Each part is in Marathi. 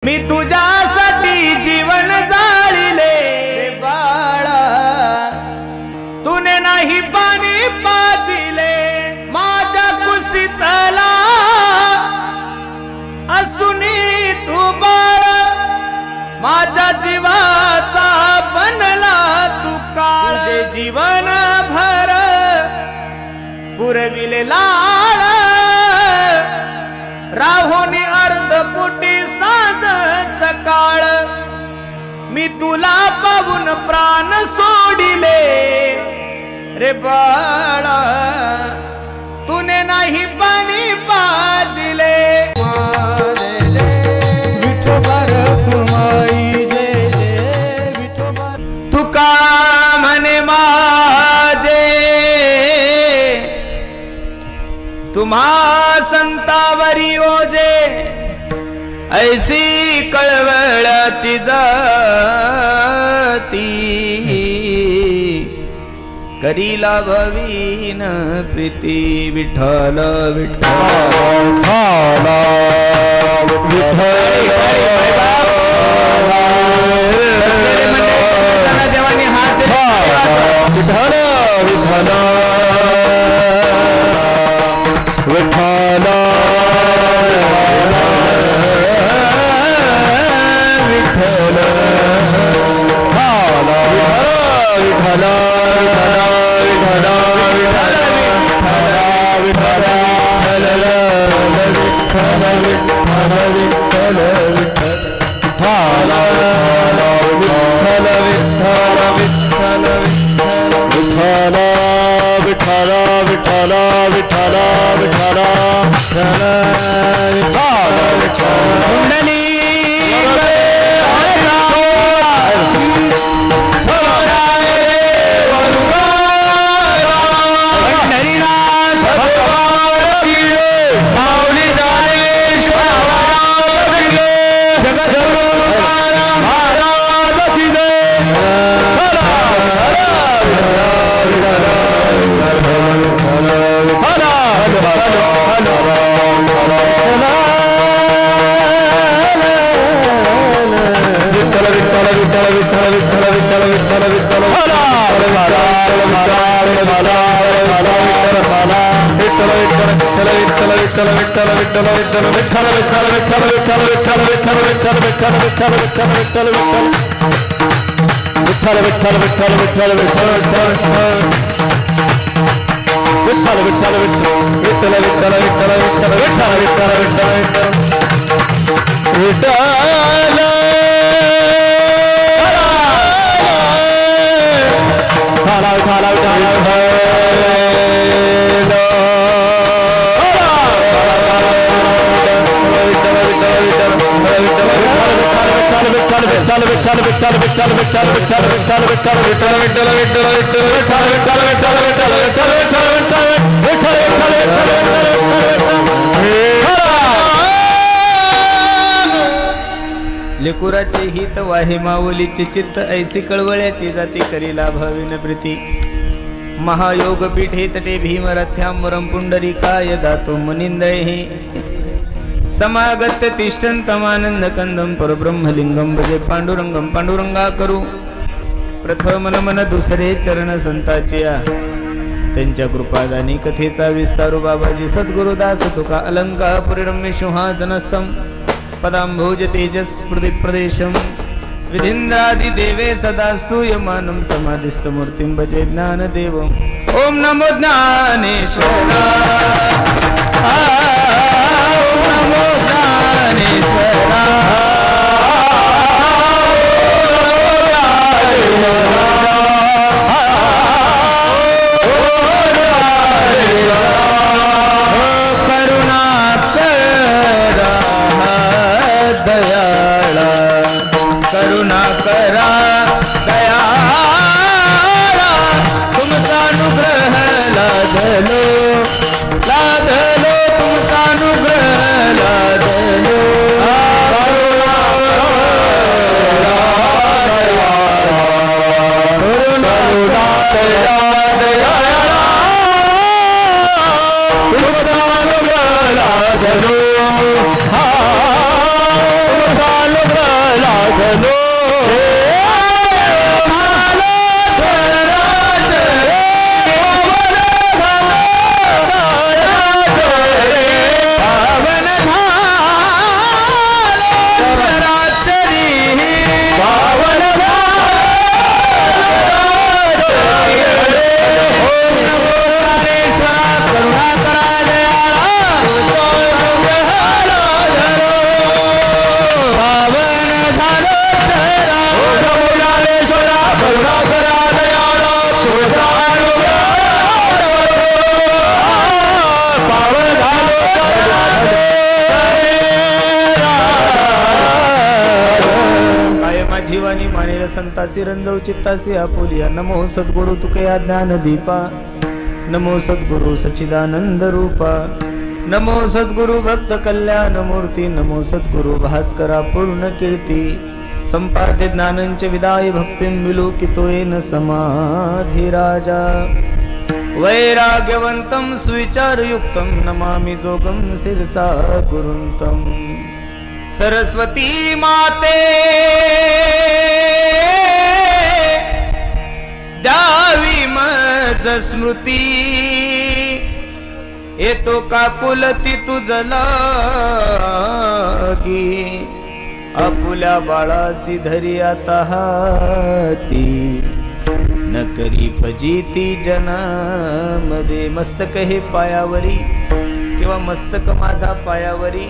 मी तुझ्यासाठी जीवन जाळिले बाळा, तूने नाही पाणी पाजिले माझ्या कुशीतला असुनी तू बाळ, माझ्या जीवाचा बनला तू काळ, तुझे जीवन भर पुरविले लाळ, राहोनी अर्ध कोटी साज सकाळ, मी तुला पाहून प्राण सोडिले रे बाळा, तूने नाही पाणी पाजिले विठोबार कुमाई जय जय विठोबार, तुका म्हणे माझे तुम्हा संतावरी ओजे, ऐसी कळवळाची जाती करीला भवीन प्रीती, विठ्ठल विठ्ठल देवानी हात विठ्ठल विठ्ठल विठ्ठल लेकुराचे हित वाहे माऊलीचे चित्त, ऐसी कळवळ्याची जाती करीला भाविन प्रीती, महायोग पीठे तटे भीमरथ्याम्बरं पुंडरीकाय दातो मुनिंदये, समागत्य तिष्ठन्तमानंद कंदं परब्रह्मलिंगं भजे पांडुरंगं पांडुरंगा करू, प्रथम नमन दुसरे चरण संताचे, त्यांच्या कृपादानी कथेचा विस्तारू बाबाजी सद्गुरुदास तुका अलंकापुरी रम्य सिंहासनस्थं पदांभोज तेजस प्रदेशम विधिन्द्रादिदेवे सदा स्तूयमानं समाधिस्थमूर्तिं भजे ज्ञानदेवम्। ओम नमो ज्ञानेश्वराय, ओम नमो ज्ञानेश्वराय, दयाळा करुणा करा दयाळा, तुमचा अनुग्रह लादलो लादलो, तुमचा अनुग्रह लादलो। जीवानी मानेल संतासी रंजव चित्तासी आपुलिया नमो सद्गुरु तुकया ज्ञान दीपा नमो सद्गुरु सच्चिदानंद रूपा नमो सद्गुरु भक्त कल्याण मूर्ती नमो सद्गुरु भास्करा पूर्ण कीर्ती संपाद्य ज्ञानंच विदाय भक्तिं विलोकितोयेन समाधी राजा वैराग्यवंतं सुविचारयुक्तं नमामि जोगं शिरसा गुरुंतं सरस्वती माते द्यावी मज स्मृती येतो का पुलती तुझला की आपुल्या बाळासी धरी आता हाती न करी फजिती जनामध्ये मस्तक हे पायावरी किंवा मस्तक माझा पायावरी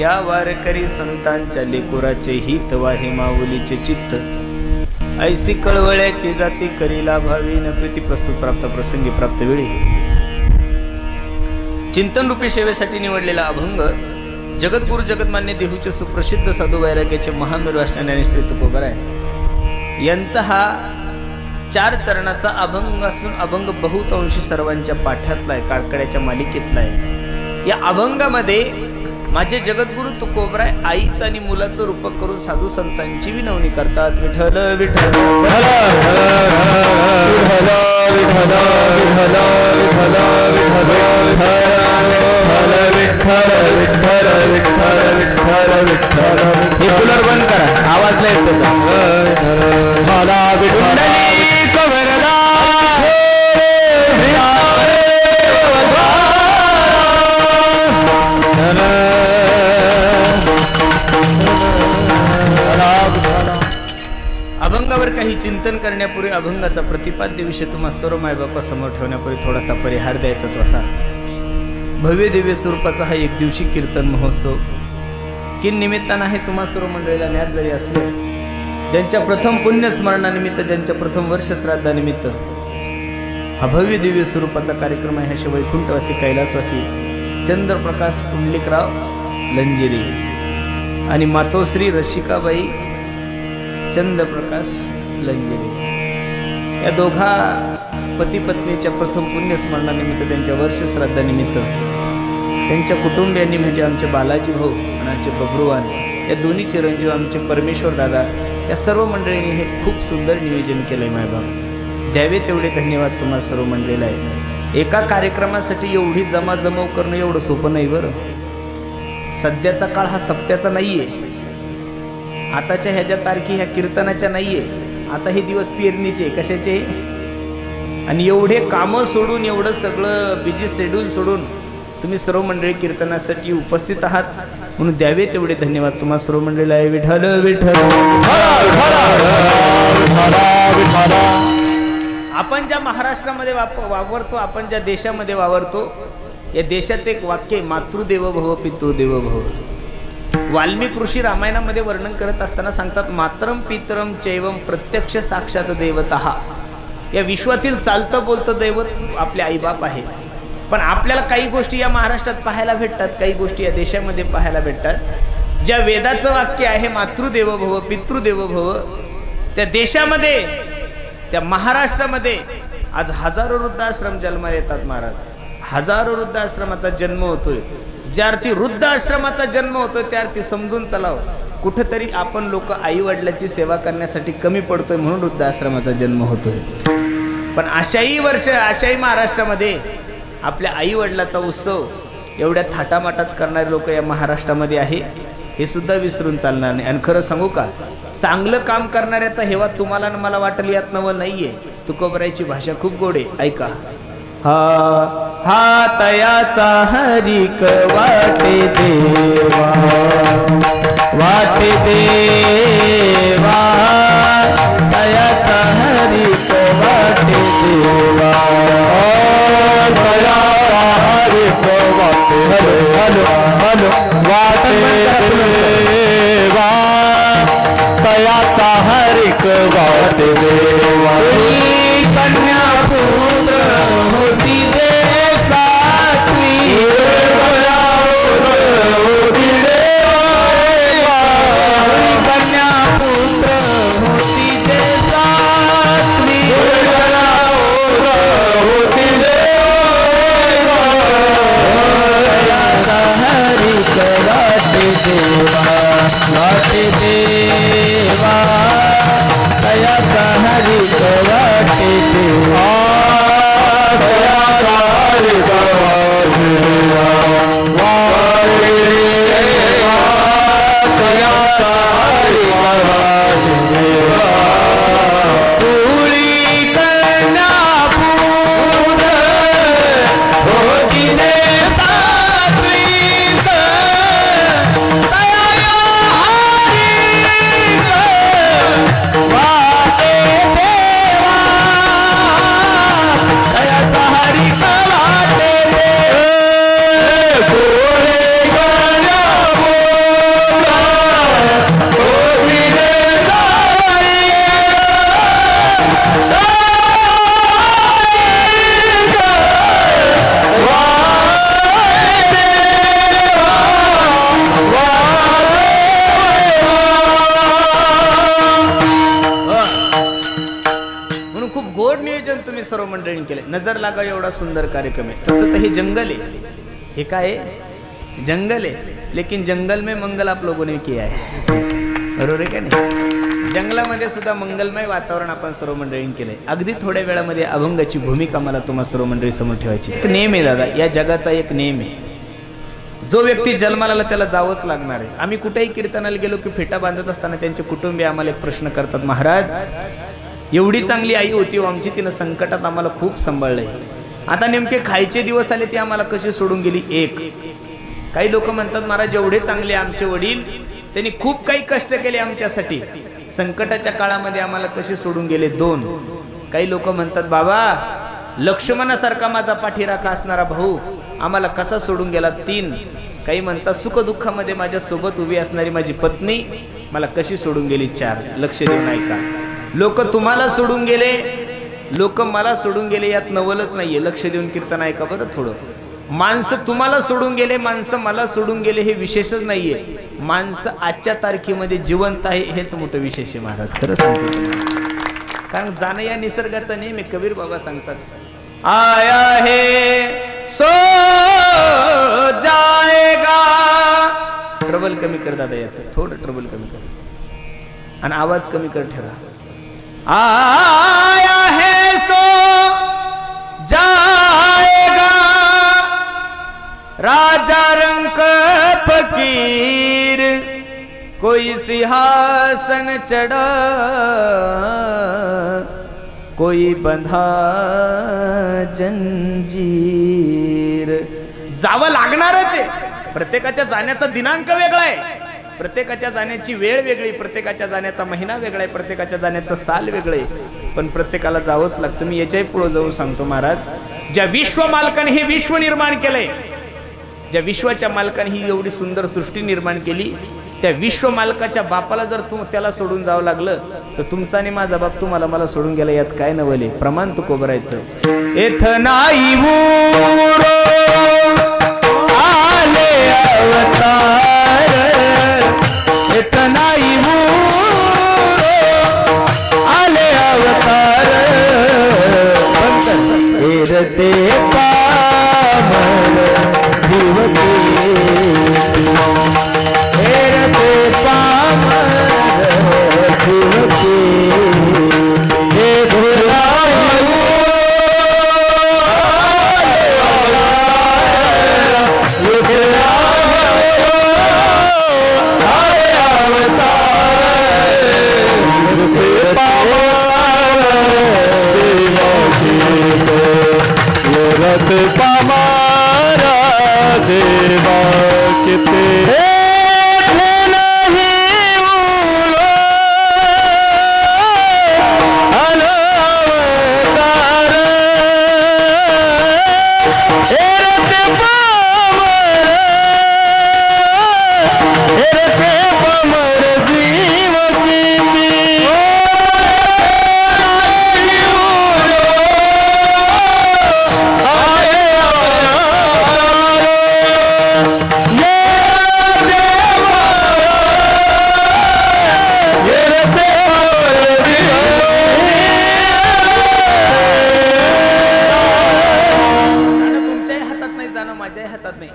या वारकरी संतांच्या लेकुराचे हित वाहे माऊलीचे चित्त ऐसी कळवळ्याची जाती करीला भावी न प्रीती प्रस्तुत प्राप्त प्रसंगी प्राप्त वेळी चिंतन रूपी सेवेसाठी निवडलेला अभंग जगद्गुरु जगतमान्य देहूचे सुप्रसिद्ध साधू वैराग्याचे महामेरू असणारे ज्ञानेश्वरी तुकोबराय यांचा हा 4 चरणाचा अभंग असून अभंग बहुतांशी सर्वांच्या पाठ्यातला आहे, काळकड्याच्या मालिकेतला आहे। या अभंगामध्ये माझे जगद्गुरु तुकोबराय आईचं आणि मुलाचं रूपक करून साधू संतांची विनवणी करतात। विठ्ठल विठ्ठल हे कूलर बंद करा, आवाज नाही येतो। मला अभंगावर काही चिंतन करण्यापूर्वी अभंगाचा प्रतिपाद्य विषय तुम्हा सर्व मायबापासमोर ठेवण्यापूर्वी थोडासा परिहार द्यायचा तो असा। भव्य दिव्य स्वरूपाचा हा एक दिवशी कीर्तन महोत्सव किन निमित्तानं आहे तुम्हा सर्व मंडळीला ज्ञात जरी असले, ज्यांच्या प्रथम पुण्यस्मरणानिमित्त ज्यांच्या प्रथम वर्ष श्राद्धानिमित्त हा भव्य दिव्य स्वरूपाचा कार्यक्रम आहे। असे वैकुंठवासी कैलासवासी चंद्रप्रकाश पुंडलिकराव लंजिरे आणि मातोश्री रसिकाबाई चंद्रप्रकाश लंजिरे या दोघा पती पत्नीच्या प्रथम पुण्यस्मरणानिमित्त त्यांच्या वर्ष श्राद्धानिमित्त त्यांच्या कुटुंबियांनी म्हणजे आमचे बालाजी भाऊ आणि आमचे बबरूवान या दोन्ही चिरंजीव आमचे परमेश्वर दादा या सर्व मंडळींनी हे खूप सुंदर नियोजन केलंय। मायबाप द्यावे तेवढे धन्यवाद तुम्हा सर्व मंडळीला आहे। एका कार्यक्रमासाठी एवढी जमाजमव करणं एवढं सोपं नाही बरं। सध्याचा काळ हा सप्त्याचा नाहीये, आताच्या ह्याच्या तारखी ह्या कीर्तनाच्या नाहीये, आता हे दिवस पेरणीचे कशाचे आणि एवढे कामं सोडून एवढं सगळं बिजी शेड्यूल सोडून तुम्ही सर्व मंडळी कीर्तनासाठी उपस्थित आहात म्हणून द्यावे तेवढे धन्यवाद तुम्हा सर्व मंडळीला आहे। विठ्ठल विठ्ठल आपण ज्या महाराष्ट्रामध्ये वावरतो, आपण ज्या देशामध्ये वावरतो, या देशाचे एक वाक्य मातृदेव भव पितृदेव भव। वाल्मिक ऋषी रामायणामध्ये वर्णन करत असताना सांगतात मातरम पितरम चैवम प्रत्यक्ष साक्षात देवतः। या विश्वातील चालतं बोलतं दैवत आपले आईबाप आहे। पण आपल्याला काही गोष्टी या महाराष्ट्रात पाहायला भेटतात, काही गोष्टी या देशामध्ये पाहायला भेटतात। ज्या वेदाचं वाक्य आहे मातृदेव भव पितृदेव भव, त्या देशामध्ये त्या महाराष्ट्रामध्ये आज हजारो वृद्धाश्रम जन्माला येतात महाराज। हजारो वृद्धाश्रमाचा जन्म होतोय। ज्या अर्थी वृद्ध आश्रमाचा जन्म होतोय त्या अर्थी समजून चलाव कुठेतरी आपण लोक आई वडिलांची सेवा करण्यासाठी कमी पडतोय म्हणून वृद्ध आश्रमाचा जन्म होतोय। पण अशाही वर्ष अशाही महाराष्ट्रामध्ये आपल्या आई वडिलाचा उत्सव एवढ्या थाटामाटात करणारे लोक या महाराष्ट्रामध्ये आहे, हे सुद्धा विसरून चालणार नाही। आणि खरं सांगू का, चांगलं काम करणाऱ्याचा हेवा तुम्हाला आणि मला वाटेल यात नवं नाहीये। तुकोबरायची भाषा खूप गोड आहे, ऐका। हा तयाचा हरिक वाटे देवा, वाटे देवा, तयाचा हरिक वाटे देवा, तयाचा हरिक वाटे वाटे देवा, तयाचा हरिक वाटे देवा। कन्या पुत्र होती दे सात्वी, होती दे कन्या पुत्र वाटे सर्व मंडळींनी केले. नजर लागा एवढा सुंदर कार्यक्रम आहे. तसं तर हे जंगल आहे. हे काय आहे? जंगल आहे. लेकिन जंगल में मंगल आप लोगों ने किया है. बरोबर आहे का नाही? जंगलामध्ये सुद्धा मंगलमय वातावरण आपण सर्व मंडळींनी केलंय. अगदी थोड्या वेळामध्ये अभंगाची भूमिका मला तुम्हा सर्व मंडळी समोर ठेवायची. एक नेम आहे दादा, या जगाचा एक नेम आहे. जो व्यक्ती जन्माला आला त्याला जावंच लागणार आहे. आम्ही कुठेही कीर्तनाला गेलो की फेटा बांधत असताना त्यांचे कुटुंबीय आम्हाला एक प्रश्न करतात, महाराज एवढी चांगली आई होती हो आमची, तिनं संकटात आम्हाला खूप सांभाळलंय, आता नेमके खायचे दिवस आले ती आम्हाला कशी सोडून गेली. एक काही लोक म्हणतात महाराज एवढे चांगले आमचे वडील, त्यांनी खूप काही कष्ट केले आमच्यासाठी, संकटाच्या काळामध्ये आम्हाला कसे सोडून गेले. दोन काही लोक म्हणतात बाबा लक्ष्मणासारखा माझा पाठीराखा असणारा भाऊ आम्हाला कसा सोडून गेला. तीन काही म्हणतात सुखदुःखामध्ये माझ्या सोबत उभी असणारी माझी पत्नी मला कशी सोडून गेली. चार लक्ष देऊन ऐका. लोक तुम्हाला सोडून गेले, लोक मला सोडून गेले, यात नवलच नाहीये. लक्ष देऊन कीर्तन ऐका बरं थोडं. माणसं तुम्हाला सोडून गेले, माणसं मला सोडून गेले हे विशेषच नाहीये. माणसं आजच्या तारखेमध्ये जिवंत आहे हेच मोठं विशेष आहे महाराज. खरं सांगतो, कारण जाणं या निसर्गाचा नेम आहे. कबीर बाबा सांगतात आया है सो जाएगा. ट्रबल कमी कर दादा, याचं थोडं ट्रबल कमी कर आणि आवाज कमी कर ठेवा. आया है सो जाएगा राजा रंक फकीर, कोई सिंहासन चढ़ा कोई बंधा जंजीर. जावं लागणारच आहे. प्रत्येकाच्या जाण्याचा दिनांक वेगळा आहे, प्रत्येकाच्या जाण्याची वेळ वेगळी, प्रत्येकाच्या जाण्याचा महिना वेगळा आहे, प्रत्येकाच्या जाण्याचं साल वेगळं आहे, पण प्रत्येकाला जावंच लागतं. मी याच्याही पुढे जाऊन सांगतो महाराज, ज्या विश्व मालकाने हे विश्व निर्माण केलंय, ज्या विश्वाच्या मालकाने ही एवढी सुंदर सृष्टी निर्माण केली, त्या विश्व मालकाच्या बापाला जर त्याला सोडून जावं लागलं तर तुमचा आणि माझा बाप तुम्हाला मला सोडून गेला, यात काय नवले. प्रमाण तू कोबरायचं. एथ नाही आले अवतार, एथ नाही आले अवतार, एरते पामर जीवते, एरते पामर जीवते, हे भोला पामारा देवा किते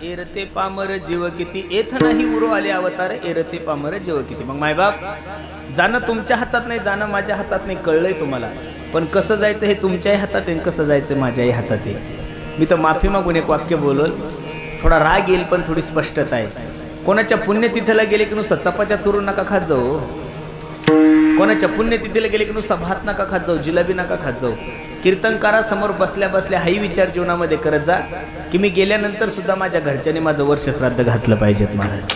एरते पामर जीव किती, एथ नाही उरो आले अवतार, एरते पामर जीव किती. मग मायबाप जाणं तुमच्या हातात नाही, जाणं माझ्या हातात नाही, कळलंय तुम्हाला. पण कसं जायचं हे तुमच्याही हातात आहे, कसं जायचं माझ्याही हातात आहे. मी तर माफी मागून एक वाक्य बोलल, थोडा राग येईल पण थोडी स्पष्टता आहे. कोणाच्या पुण्यतिथीला गेले की नुसतं चपात्या चुरून नका खात जाऊ. कोणाच्या पुण्यतिथीला गेले की नुसता भात नका खात जाऊ, जिलेबी नका खात जाऊ. कीर्तनकारासमोर बसल्या बसल्या हाही विचार जीवनामध्ये करत जा की मी गेल्यानंतर सुद्धा माझ्या घरच्यांनी माझं वर्ष श्राद्ध घातलं पाहिजेत महाराज.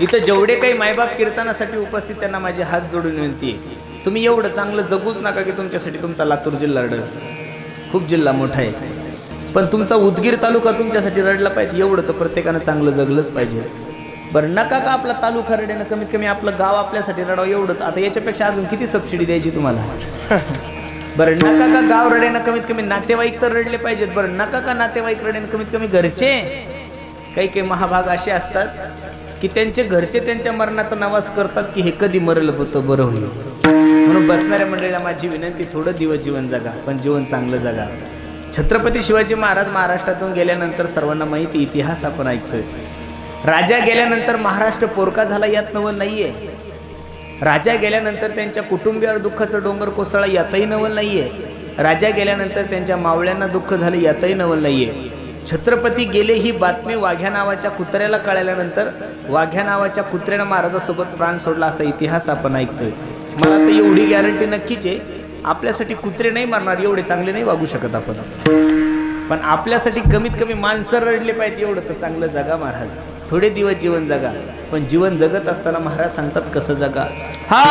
इथं जेवढे काही मायबाप कीर्तनासाठी उपस्थित त्यांना माझे हात जोडून विनंती आहे, तुम्ही एवढं चांगलं जगूच नका की तुमच्यासाठी तुमचा लातूर जिल्हा रडेल. खूप जिल्हा मोठा आहे, पण तुमचा उदगीर तालुका तुमच्यासाठी रडला पाहिजे एवढं तर प्रत्येकानं चांगलं जगलंच पाहिजे. बरं नका का आपला तालुका रडेनं, कमीत कमी आपलं गाव आपल्यासाठी रडावं एवढं. आता याच्यापेक्षा अजून किती सबसिडी द्यायची तुम्हाला. बरं नका का गाव रडेनं, कमीत कमी नातेवाईक तर रडले पाहिजेत. बरं नका का नातेवाईक रडेनं, कमीत कमी घरचे. काही काही महाभाग असे असतात की त्यांचे घरचे त्यांच्या मरणाचा नवास करतात की हे कधी मरलं होतं बरं होईल. म्हणून बसणाऱ्या मंडळीला माझी विनंती, थोडं दिवस जीवन जगा, पण जीवन चांगलं जगा. छत्रपती शिवाजी महाराज महाराष्ट्रातून गेल्यानंतर सर्वांना माहिती, इतिहास आपण ऐकतोय. राजा गेल्यानंतर महाराष्ट्र पोरका झाला यात नवल नाहीये. राजा गेल्यानंतर त्यांच्या कुटुंबियावर दुःखाचं डोंगर कोसळला यातही नवल नाहीये. राजा गेल्यानंतर त्यांच्या मावळ्यांना दुःख झालं यातही नवल नाहीये. छत्रपती गेले ही बातमी वाघ्या नावाच्या कुत्र्याला कळल्यानंतर वाघ्या नावाच्या कुत्र्यानं महाराजासोबत प्राण सोडला असा इतिहास आपण ऐकतोय. मला तर एवढी गॅरंटी नक्कीच आहे, आपल्यासाठी कुत्रे नाही मारणार, एवढे चांगले नाही वागू शकत आपण, पण आपल्यासाठी कमीत कमी माणसं रडले पाहिजे एवढं तर चांगलं जगा महाराज. थोडे दिवस जीवन जगा, पण जीवन जगत असताना महाराज सांगतात कसं जगा. हा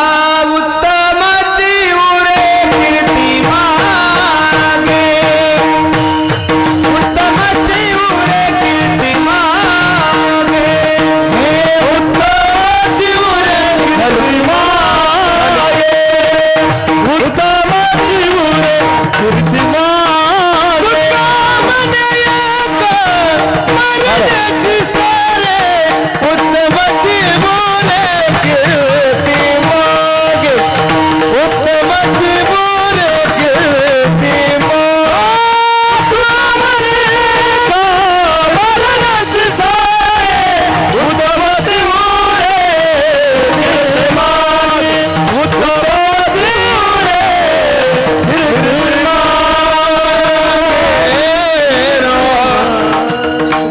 उत्तमाची उरे कीर्ती मागे, उत्तमाची उरे कीर्ती मागे, हे उत्तमाची उरे कीर्ती मागे, उत्तमाची उरे कीर्ती मागे,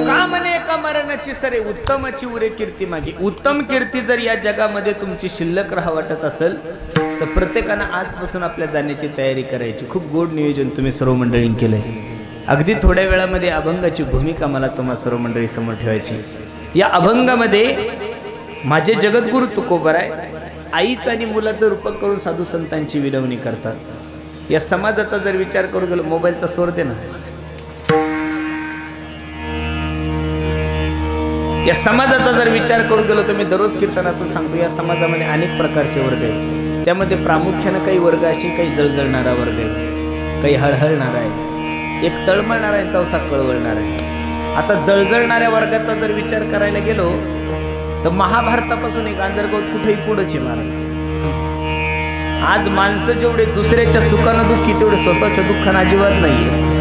उत्तमने एक मरण्याची सारे, उत्तमाची उरे कीर्ती मागे, उत्तमाची उरे कीर्ती सरे उत्तमाची उरे कीर्ती मागे. उत्तम कीर्ती जर या जगामध्ये तुमची शिल्लक राहा वाटत असेल तर प्रत्येकानं आजपासून आपल्या जाण्याची तयारी करायची. खूप गोड नियोजन तुम्ही सर्व मंडळींनी केलंय. अगदी थोड्या वेळामध्ये अभंगाची भूमिका मला तुम्हा सर्व मंडळी समोर ठेवायची. या अभंगामध्ये माझे जगद्गुरु तुकोबराय आईचं आणि मुलाचं रूपक करून साधू संतांची विनवणी करतात. या समाजाचा जर विचार करू गेलो, मोबाईलचा स्वर दे ना, या समाजाचा जर विचार करू गेलो तर मी दररोज कीर्तनातून सांगतो या समाजामध्ये अनेक प्रकारचे वर्ग आहेत. त्यामध्ये प्रामुख्यानं काही वर्ग अशी, काही जळजळणारा वर्ग आहे, काही हळहळणारा आहे, एक तळमळणारा आहे, चौथा कळवळणारा आहे. आता जळजळणाऱ्या वर्गाचा जर विचार करायला गेलो तर महाभारतापासून एक आंधरगाव कुठेही पुढंच आहे महाराज. आज माणसं जेवढे दुसऱ्याच्या सुखानं दुःखी तेवढे स्वतःच्या दुःखानं अजिबात नाहीये.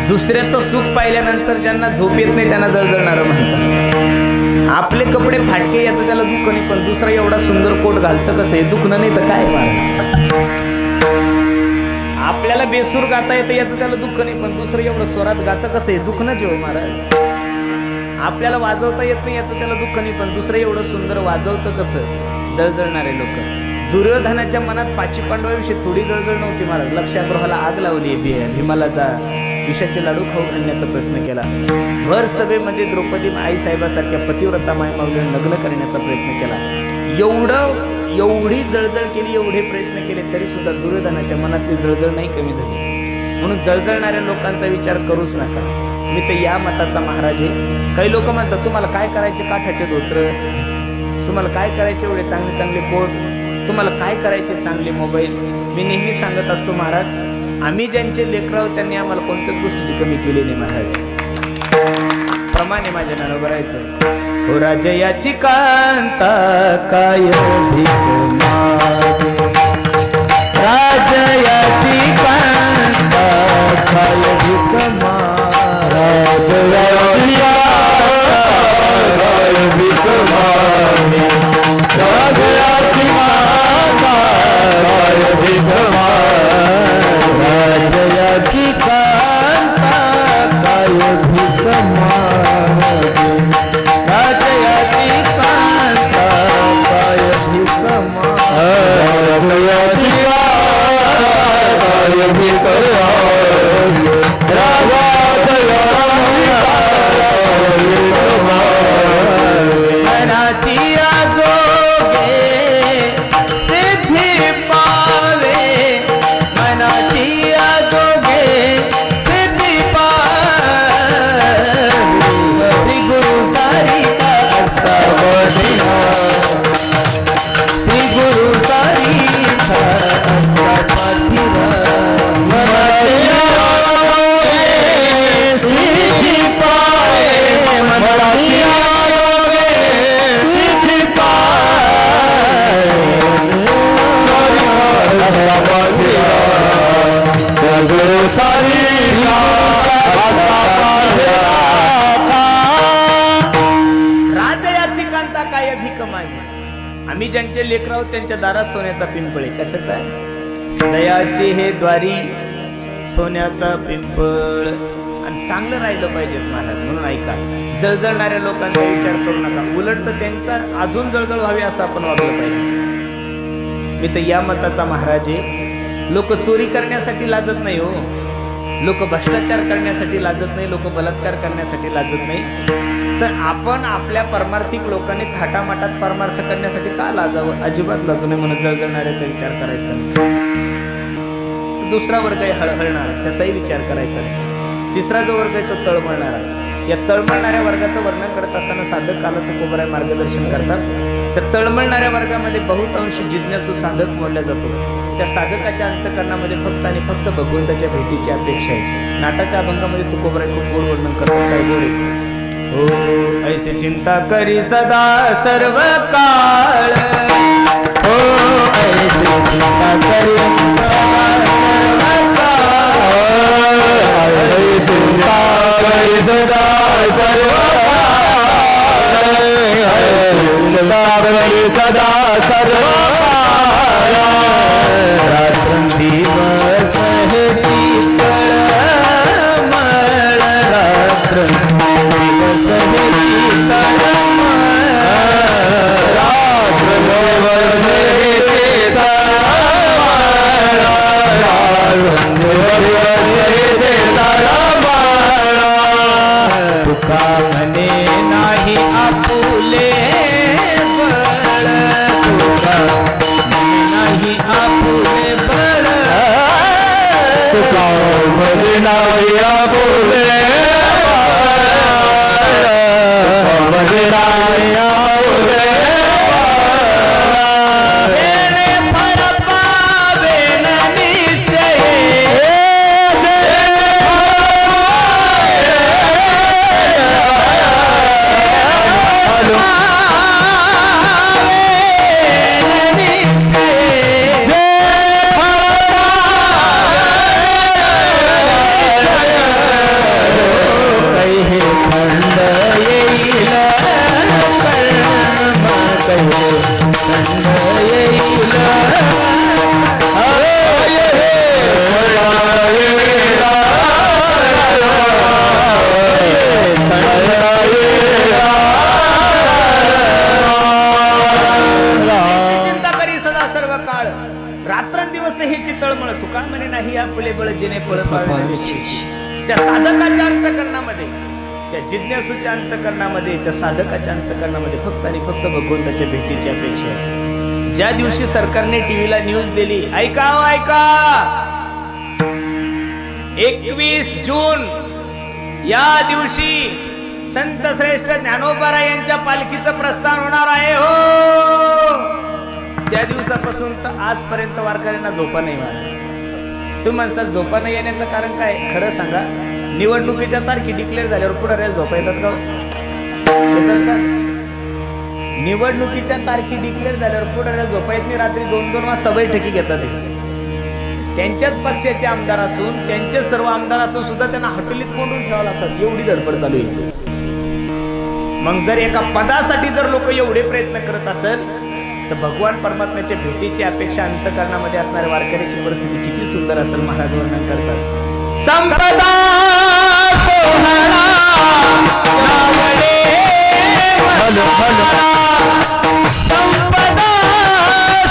दुसऱ्याचं सुख पाहिल्यानंतर ज्यांना झोप येत नाही त्यांना जळजळणारं म्हणतात. आपले कपडे फाटके याचं त्याला दुःख नाही, पण दुसरा एवढा सुंदर कोट घालतं कसं हे दुखणं नाही तर काय महाराज. आपल्याला बेसूर गाता येतं याचं त्याला दुःख नाही, पण दुसरं एवढं स्वरात गातं कसं हे दुखणंच आहे महाराज. आपल्याला वाजवता येत नाही याचं त्याला दुःख नाही, पण दुसरं एवढं सुंदर वाजवतं कसं. जळजळणारे लोक. दुर्योधनाच्या मनात पाची पांडवाविषयी थोडी जळजळ नव्हती महाराज. लक्षागृहाला आग लावली, भीमाला विषाचे लाडू खाऊ घालण्याचा प्रयत्न केला. भर सभेमध्ये द्रौपदी आईसाहेबासारख्या पतिव्रता मायमाऊलीला लग्न करण्याचा प्रयत्न केला. एवढी जळजळ केली, एवढे प्रयत्न केले तरी सुद्धा दुर्योधनाच्या मनातली जळजळ नाही कमी झाली. म्हणून जळजळणाऱ्या लोकांचा विचार करूच नका. मी तर या मताचा महाराज आहे. काही लोक म्हणतात तुम्हाला काय करायचे काठाचे धोत्र, तुम्हाला काय करायचे एवढे चांगले चांगले कोट, तुम्हाला काय करायचे चांगले मोबाईल. मी नेहमी सांगत असतो महाराज, आम्ही ज्यांचे लेकर आहोत त्यांनी आम्हाला कोणत्याच गोष्टीची कमी केली नाही महाराज. प्रमाणे माझ्या नाव भरायचं. हो राजयाची कांता काय भीक मागे, राजयाची कांता काय भीक मागे, राजयाची काय भीक मागे, राजयाची कांता काय भीक मागे, आम्ही ज्यांचे लेकर आहोत त्यांच्या दारात सोन्याचा पिंपळे. कशाचा आहे? जयाचे हे द्वारी सोन्याचा पिंपळ. आणि चांगलं राहिलं पाहिजे महाराज, म्हणून ऐका, जळजळणाऱ्या लोकांचा विचार करू नका, उलट तर त्यांचा अजून जळजळ व्हावी असं आपण वागलं पाहिजे. मी तर या मताचा महाराज आहे. लोक चोरी करण्यासाठी लाजत नाही हो, लोक भ्रष्टाचार करण्यासाठी लाजत नाही, लोक बलात्कार करण्यासाठी लाजत नाही. तर आपण आपल्या परमार्थिक लोकांनी थाटामाटात परमार्थ करण्यासाठी का लाजावं? अजिबात लाजू नये. म्हणून जळजळणाऱ्याचा विचार करायचा नाही. दुसरा वर्ग आहे हळहळणार, त्याचाही विचार करायचा नाही. तिसरा जो वर्ग आहे तो तळमळणारा. या तळमळणाऱ्या वर्गाचं वर्णन करत असताना साधक कालाचं तुकोबराय मार्गदर्शन करतात. तर तळमळणाऱ्या वर्गामध्ये बहुतांश जिज्ञासू साधक मोडला जातो. त्या साधकाच्या अंतकरणामध्ये फक्त आणि फक्त भगवंताच्या भेटीची अपेक्षा आहे. नाटाच्या अभंगामध्ये तुकोबराय खूप गोड वर्णन करतात. काय गोड आहे? हो ऐसे चिंता करी सदा सर्व काळ, हो ऐसे चिंता करी सदा सर्व काळ, चिंता करी सदा सर्व चिंता करी सदा सर्व रात्रंदिवस हे शीतळ मळ, रात्रंदिवस हे शीतळ तुका म्हणे नाही आपुले बळ, तुका म्हणे नाही आपुले बळ, तुका म्हणे नाही आपुले म्हणे नाही आपुले त्या साधकाच्या अंतकरणामध्ये, त्या जिज्ञासूच्या अंतकरणामध्ये, त्या साधकाच्या अंतकरणामध्ये फक्त आणि फक्त भगवंताच्या भेटीची अपेक्षा आहे. ज्या दिवशी सरकारने टीव्हीला न्यूज दिली, ऐका ऐका, 21 जून या दिवशी संत श्रेष्ठ ज्ञानोबा यांच्या पालखीचं प्रस्थान होणार आहे. हो, त्या दिवसापासून तर आजपर्यंत वारकऱ्यांना झोपा नाही मारली. तुम्ही म्हणसाल झोपा नाही येण्याचं कारण काय? खरं सांगा, निवडणुकीच्या तारखी डिक्लेअर झाल्यावर पुढे झोपा येतात का? निवडणुकीच्या तारखी डिक्लेअर झाल्यावर पुढे झोपा येत नाही. रात्री 2-2 वाजता बैठकी घेतात. त्यांच्याच पक्षाचे आमदार असून, त्यांचे सर्व आमदार असून सुद्धा त्यांना हटलीत कोंडून ठेवावं लागतात. एवढी धडपड चालू आहे. मग जर एका पदासाठी जर लोक एवढे प्रयत्न करत असेल, तर भगवान परमात्म्याच्या भेटीची अपेक्षा अंतकरणामध्ये असणाऱ्या वारकऱ्याची परिस्थिती किती सुंदर असेल महाराज वर्णन करतात. संपदा सोहळा नावडे मनोहरा, संपदा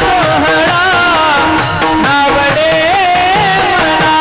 सोहळा नावडे सोहळा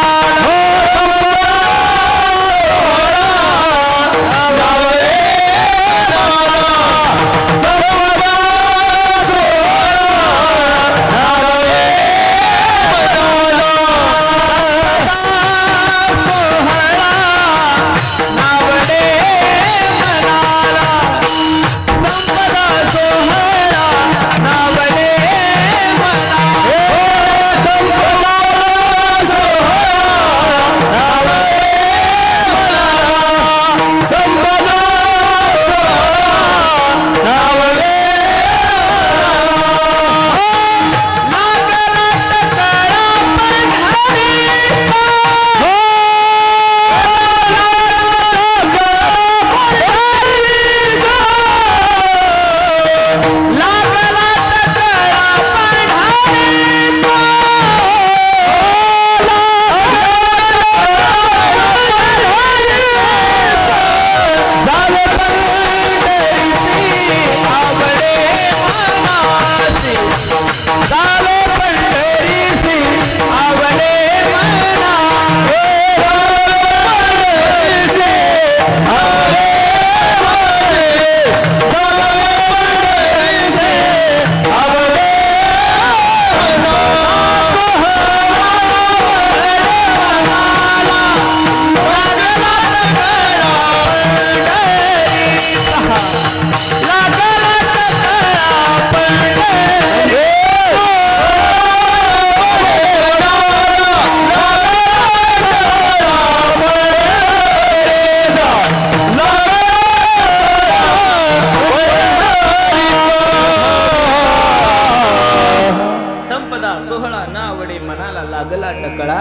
सोहळा सोहळा ना आवडे मनाला लागला टकळा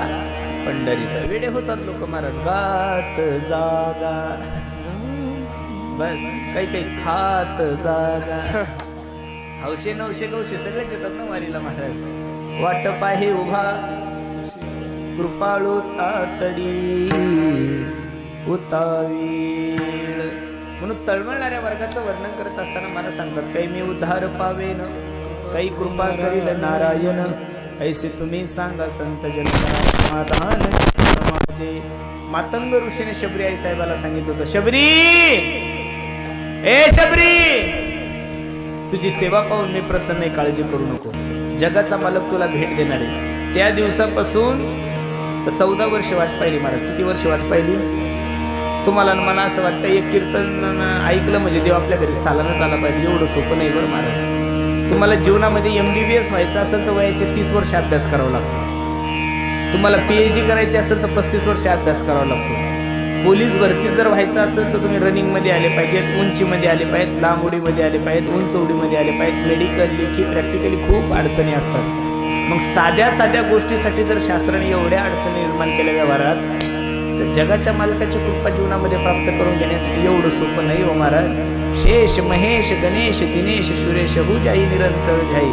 पंढरीचा वेडे होतात लोक महाराज गात जागा बस काही काही खात जागा हौशे नवशे गवशे सगळेच येतात ना वारीला महाराज वाट पाहे उभा कृपाळू तातडी उतावीळ म्हणून तळमळणाऱ्या वर्गाचं वर्णन करत असताना मला सांगतात काही मी उद्धार पावेन काही कृपा करील नारायण ऐसे तुम्ही सांगा संत जन समाधान माझे मातंग ऋषीने शबरी आई साहेबाला सांगितलं होतं शबरी ए शबरी तुझी सेवा पाहून मी प्रसन्न आहे काळजी करू नको जगाचा मालक तुला भेट देणार आहे त्या दिवसापासून 14 वर्ष वाट पाहिली महाराज किती वर्ष वाट पाहिली तुम्हाला मला असं वाटतं एक कीर्तन ऐकलं म्हणजे देव आपल्या घरी सालानच आला पाहिजे एवढं सोपं नाही बरं महाराज तुम्हाला जीवनामध्ये MBBS व्हायचं असेल तर वयाचे 30 वर्ष अभ्यास करावा लागतो तुम्हाला PhD करायची असेल तर 35 वर्ष अभ्यास करावा लागतो पोलीस भरती जर व्हायचं असेल तर तुम्ही रनिंगमध्ये आले पाहिजेत उंचीमध्ये आले पाहिजेत लांब उडीमध्ये आले पाहिजेत उंच उडीमध्ये आले पाहिजेत मेडिकल लेखी प्रॅक्टिकली खूप अडचणी असतात मग साध्या साध्या गोष्टीसाठी जर शास्त्राने एवढ्या अडचणी निर्माण केल्या व्यवहारात तर जगाच्या मालकाची कृपा जीवनामध्ये प्राप्त करून घेण्यासाठी एवढं सोपं नाही हो महाराज शेष महेश गणेश दिनेश सुरेश हो जाई निरंतर जाई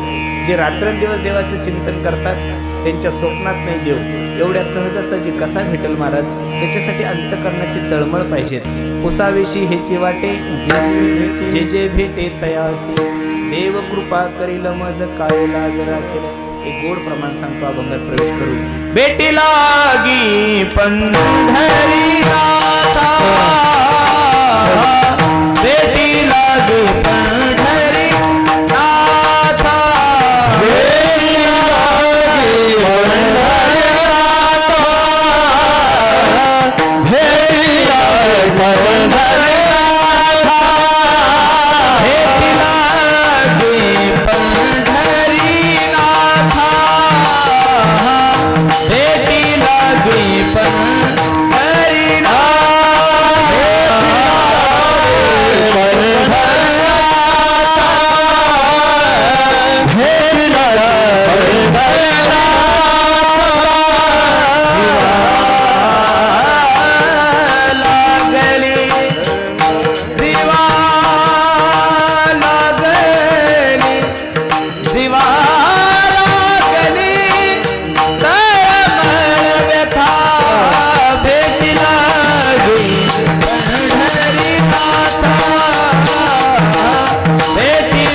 जे रात्रंदिवस देवाचं चिंतन करतात त्यांच्या स्वप्नात नाही देव एवढ्या सहजासहजी कसा भेटेल महाराज त्याच्यासाठी अंतकरणाची तळमळ पाहिजे पुसावेशी हेची वाटे जे जे भेटे तयासी देव कृपा करील मज काय लाज राखेल एक गोड प्रमाण सांगतो अभंगात प्रवेश करू भेटी लागी पंढरी नाथा भेटी लागी पंढरी नाथा भेटी लागी पंढरी नाथा भेटी लागी पंढरी नाथा भेटी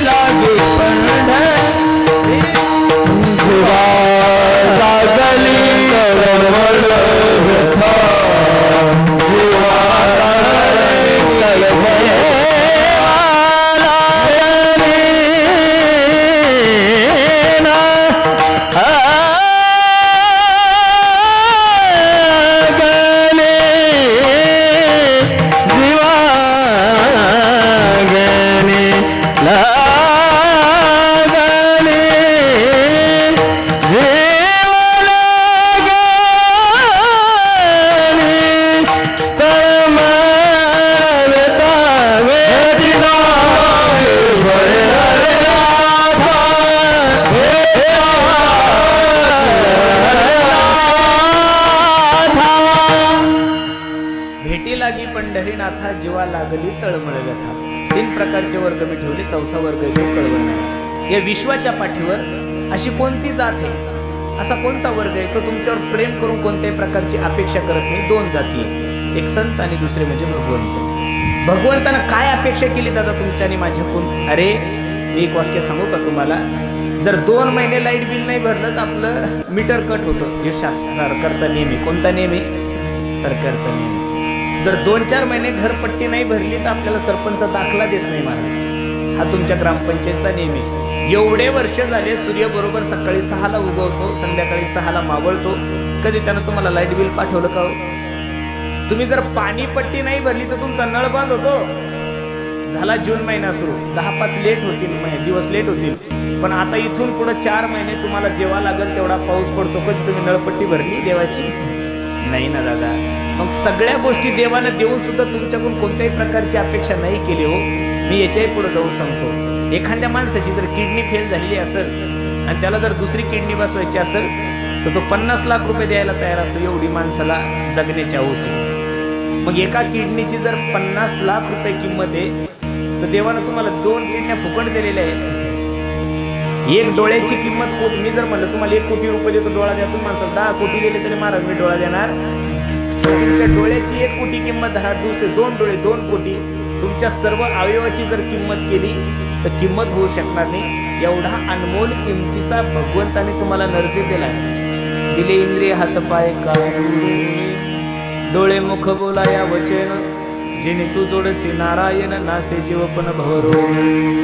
लागी पंढरी भेटी लागी पंढरी पंढरीनाथा जीवा लागली तळमळ व्यथा 3 प्रकारचे वर्ग मी ठेवले 4था वर्ग आहे तो कळवणार या विश्वाच्या पाठीवर अशी कोणती जात आहे असा कोणता वर्ग आहे तो तुमच्यावर प्रेम करून कोणत्याही प्रकारची अपेक्षा करत नाही 2 जाती आहेत एक संत आणि दुसरे म्हणजे भगवंत भगवंतानं काय अपेक्षा केली दादा तुमच्या आणि माझ्याकडून अरे मी एक वाक्य सांगू का तुम्हाला जर 2 महिने लाईट बिल नाही भरलं तर आपलं मीटर कट होतं हे सरकारचा नियम आहे कोणता नियम आहे सरकारचा नियम जर 2-4 महिने घरपट्टी नाही भरली तर आपल्याला सरपंच दाखला देत नाही महाराज हा तुमच्या ग्रामपंचायतचा नियम आहे एवढे वर्ष झाले सूर्य बरोबर सकाळी 6ला उगवतो संध्याकाळी 6ला मावळतो कधी त्यानं तुम्हाला लाईट बिल पाठवलं का तुम्ही जर पाणीपट्टी नाही भरली तर तुमचा नळ बंद होतो झाला जून महिना सुरू 10-5 लेट होतील दिवस लेट होतील पण आता इथून पुढे 4 महिने तुम्हाला जेव्हा लागेल तेवढा पाऊस पडतो कधी तुम्ही नळपट्टी भरली देवाची नाही ना दादा मग सगळ्या गोष्टी देवानं देऊन सुद्धा तुमच्याकडून कोणत्याही प्रकारची अपेक्षा नाही केली हो मी याच्याही पुढे जाऊन सांगतो एखाद्या माणसाची जर किडनी फेल झालेली असेल आणि त्याला जर दुसरी किडनी बसवायची असेल तर तो 50 लाख रुपये द्यायला तयार असतो, एवढी माणसाला जगण्याची हौस आहे. मग एका किडनीची जर 50 लाख रुपये किंमत आहे तर देवानं तुम्हाला 2 किडन्या फुकट दिलेल्या आहेत. एक डोळ्याची किंमत मी जर म्हणलं तुम्हाला 1 कोटी रुपये देतो डोळा द्या, तुम्ही माणसाला 10 कोटी दिले तरी महाराज मी डोळा देणार. तुमच्या डोळ्याची 1 कोटी किंमत धरा, दुसरे 2 डोळे 2 कोटी, तुमच्या सर्व अवयवाची जर किंमत केली तर किंमत होऊ शकणार नाही. एवढा अनमोल किमतीचा भगवंताने तुम्हाला नरदे दिला. दिले इंद्रिय हातपाय कान डोळे मुख बोलाया वचन, जेणे तू जोडसी नारायण नासे जीवपन भवरो.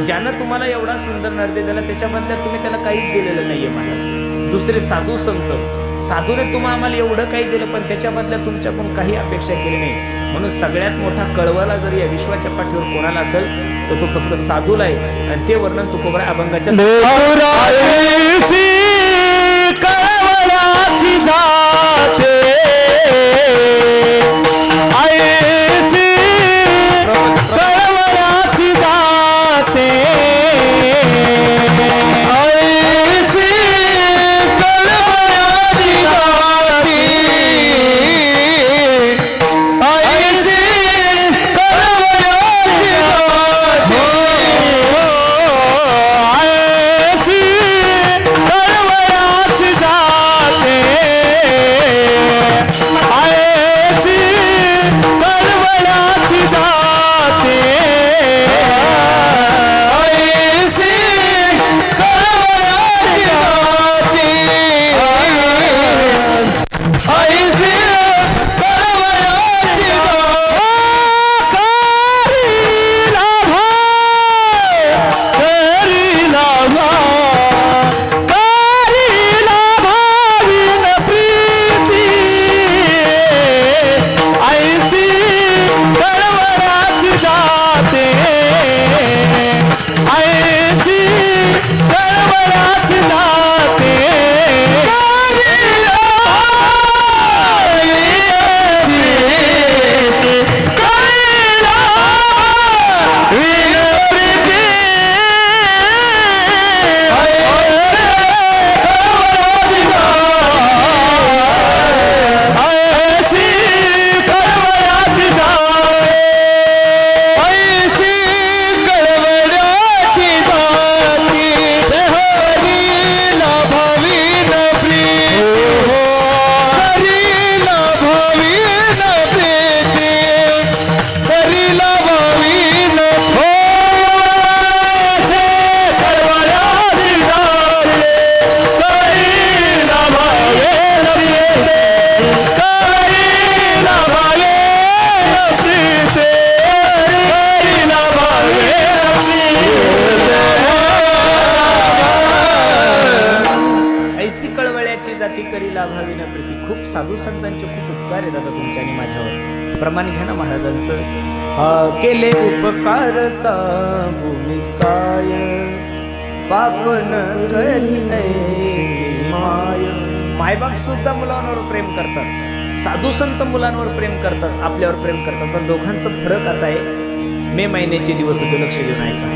ज्यानं तुम्हाला एवढा सुंदर नरदे दिला त्याच्या बदल्यात तुम्ही त्याला काहीच दिलेलं नाहीये. मला दुसरे साधू संत साधूने तुम्हाला आम्हाला एवढं काही दिलं पण त्याच्या बदल्यात तुमच्याकडून काही अपेक्षा केली नाही. म्हणून सगळ्यात मोठा कळवला जर या विश्वाच्या पाठीवर कोणाला असेल तर तो फक्त साधूला आहे. आणि ते वर्णन तुकोबरा अभंगाच्या खूप साधू संतांचे खूप उपकार आहेत आता तुमच्या आणि माझ्यावर. प्रमाण घ्या ना महाराजांचं. केले उपकार सांगू काय पाप न करी माय. मायबाप सुद्धा मुलांवर प्रेम करतात, साधू संत मुलांवर प्रेम करतात, आपल्यावर प्रेम करतात. पण दोघांचा फरक असा आहे. मे महिन्याचे दिवस होते, लक्ष देऊन ऐका.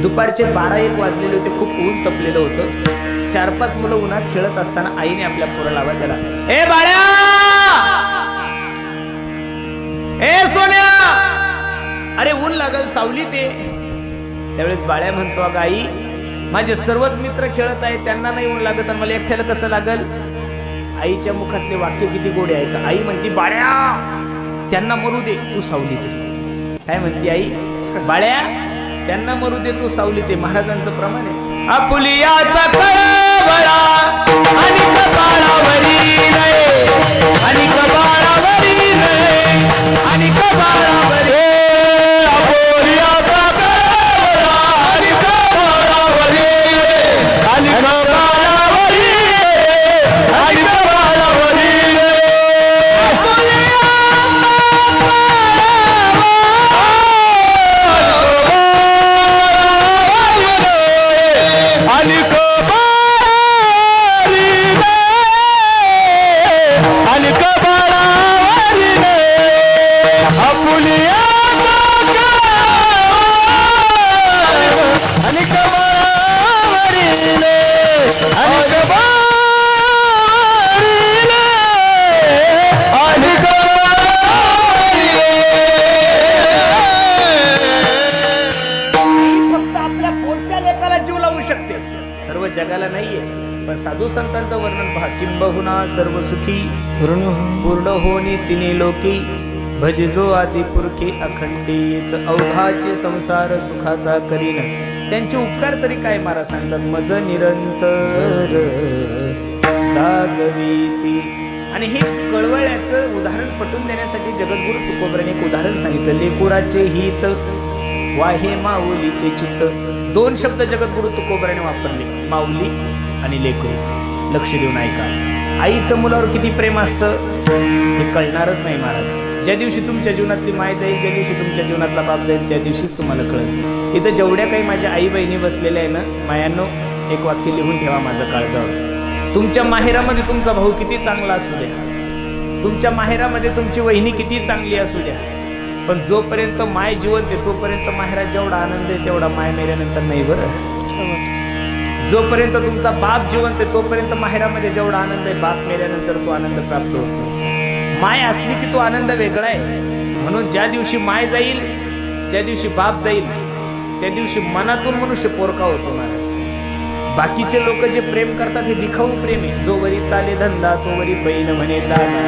दुपारचे 12-1 वाजलेले होते, खूप ऊन तपलेलं होतं. 4-5 मुलं उन्हात खेळत असताना आईने आपल्या पोराला आवाज दिला, ए बाळ्या, ए सोन्या, अरे ऊन लागल सावली ते. त्यावेळेस बाळ्या म्हणतो, अगं आई, माझे सर्वच मित्र खेळत आहेत, त्यांना नाही ऊन लागत आणि मला एकट्याला कसं लागल. आईच्या मुखातले वाक्य किती गोडे आहे का. आई म्हणती, बाळ्या, त्यांना मरू दे, तू सावली दे. काय म्हणती आई, बाळ्या, त्यांना मरू दे, तू सावली दे. महाराजांचं प्रमाण आहे. आपुलियाचा कळवळा आणि कपाळावरी नाही, आणि कपाळावरी नाही, आणि कपाळावरी. आपुलियाचा कळवळा आणि कपाळावरी, आणि कपाळावरी, आणि कपाळावरी. फक्त आपल्या पोटच्या लेकाला जीव लावू शकते, सर्व जगाला नाहीये. पण साधू संतांचं वर्णन पहा. किंबहुना सर्व सुखी पूर्ण होनी तिने लोकी, भजिजो आदि पुरखी अखंडित, अवघाचे संसार सुखाचा करीन. त्यांचे उपकार तरी काय महाराज सांगतात. मज निरंतर जागवीती. आणि हे कळवळ्याचं उदाहरण पटवून देण्यासाठी जगद्गुरु तुकोबराने एक उदाहरण सांगितलं. लेकुराचे हित वाहे माऊलीचे चित्त. दोन शब्द जगद्गुरु तुकोबराने वापरले, माऊली आणि लेकरू. लक्ष देऊन ऐका. आईचं मुलावर किती प्रेम असतं हे कळणारच नाही महाराज. ज्या दिवशी तुमच्या जीवनातली माय जाईल, ज्या दिवशी तुमच्या जीवनातला बाप जाईल, त्या दिवशीच तुम्हाला कळेल. इथं जेवढ्या काही माझ्या आई बहिणी बसलेल्या आहे ना मायांनो, एक वाक्य लिहून ठेवा माझं काळजावर. तुमच्या माहेरामध्ये तुमचा भाऊ किती चांगला असू द्या, तुमच्या माहेरामध्ये तुमची वहिनी किती चांगली असू द्या, पण जोपर्यंत माय जिवंत आहे तोपर्यंत माहेरात जेवढा आनंद आहे तेवढा माय मेल्यानंतर नाही. बरं, जोपर्यंत तुमचा बाप जिवंत आहे तोपर्यंत माहेरामध्ये जेवढा आनंद आहे बाप मेल्यानंतर तो आनंद प्राप्त होतो. माय असली की तो आनंद वेगळा आहे. म्हणून ज्या दिवशी माय जाईल, ज्या दिवशी बाप जाईल, त्या दिवशी मनातून मनुष्य पोरका होतो महाराज. बाकीचे लोक जे प्रेम करतात हे दिखाऊ प्रेम आहे. जो वरी चाले धंदा तो वरी बहीण म्हणे दादा,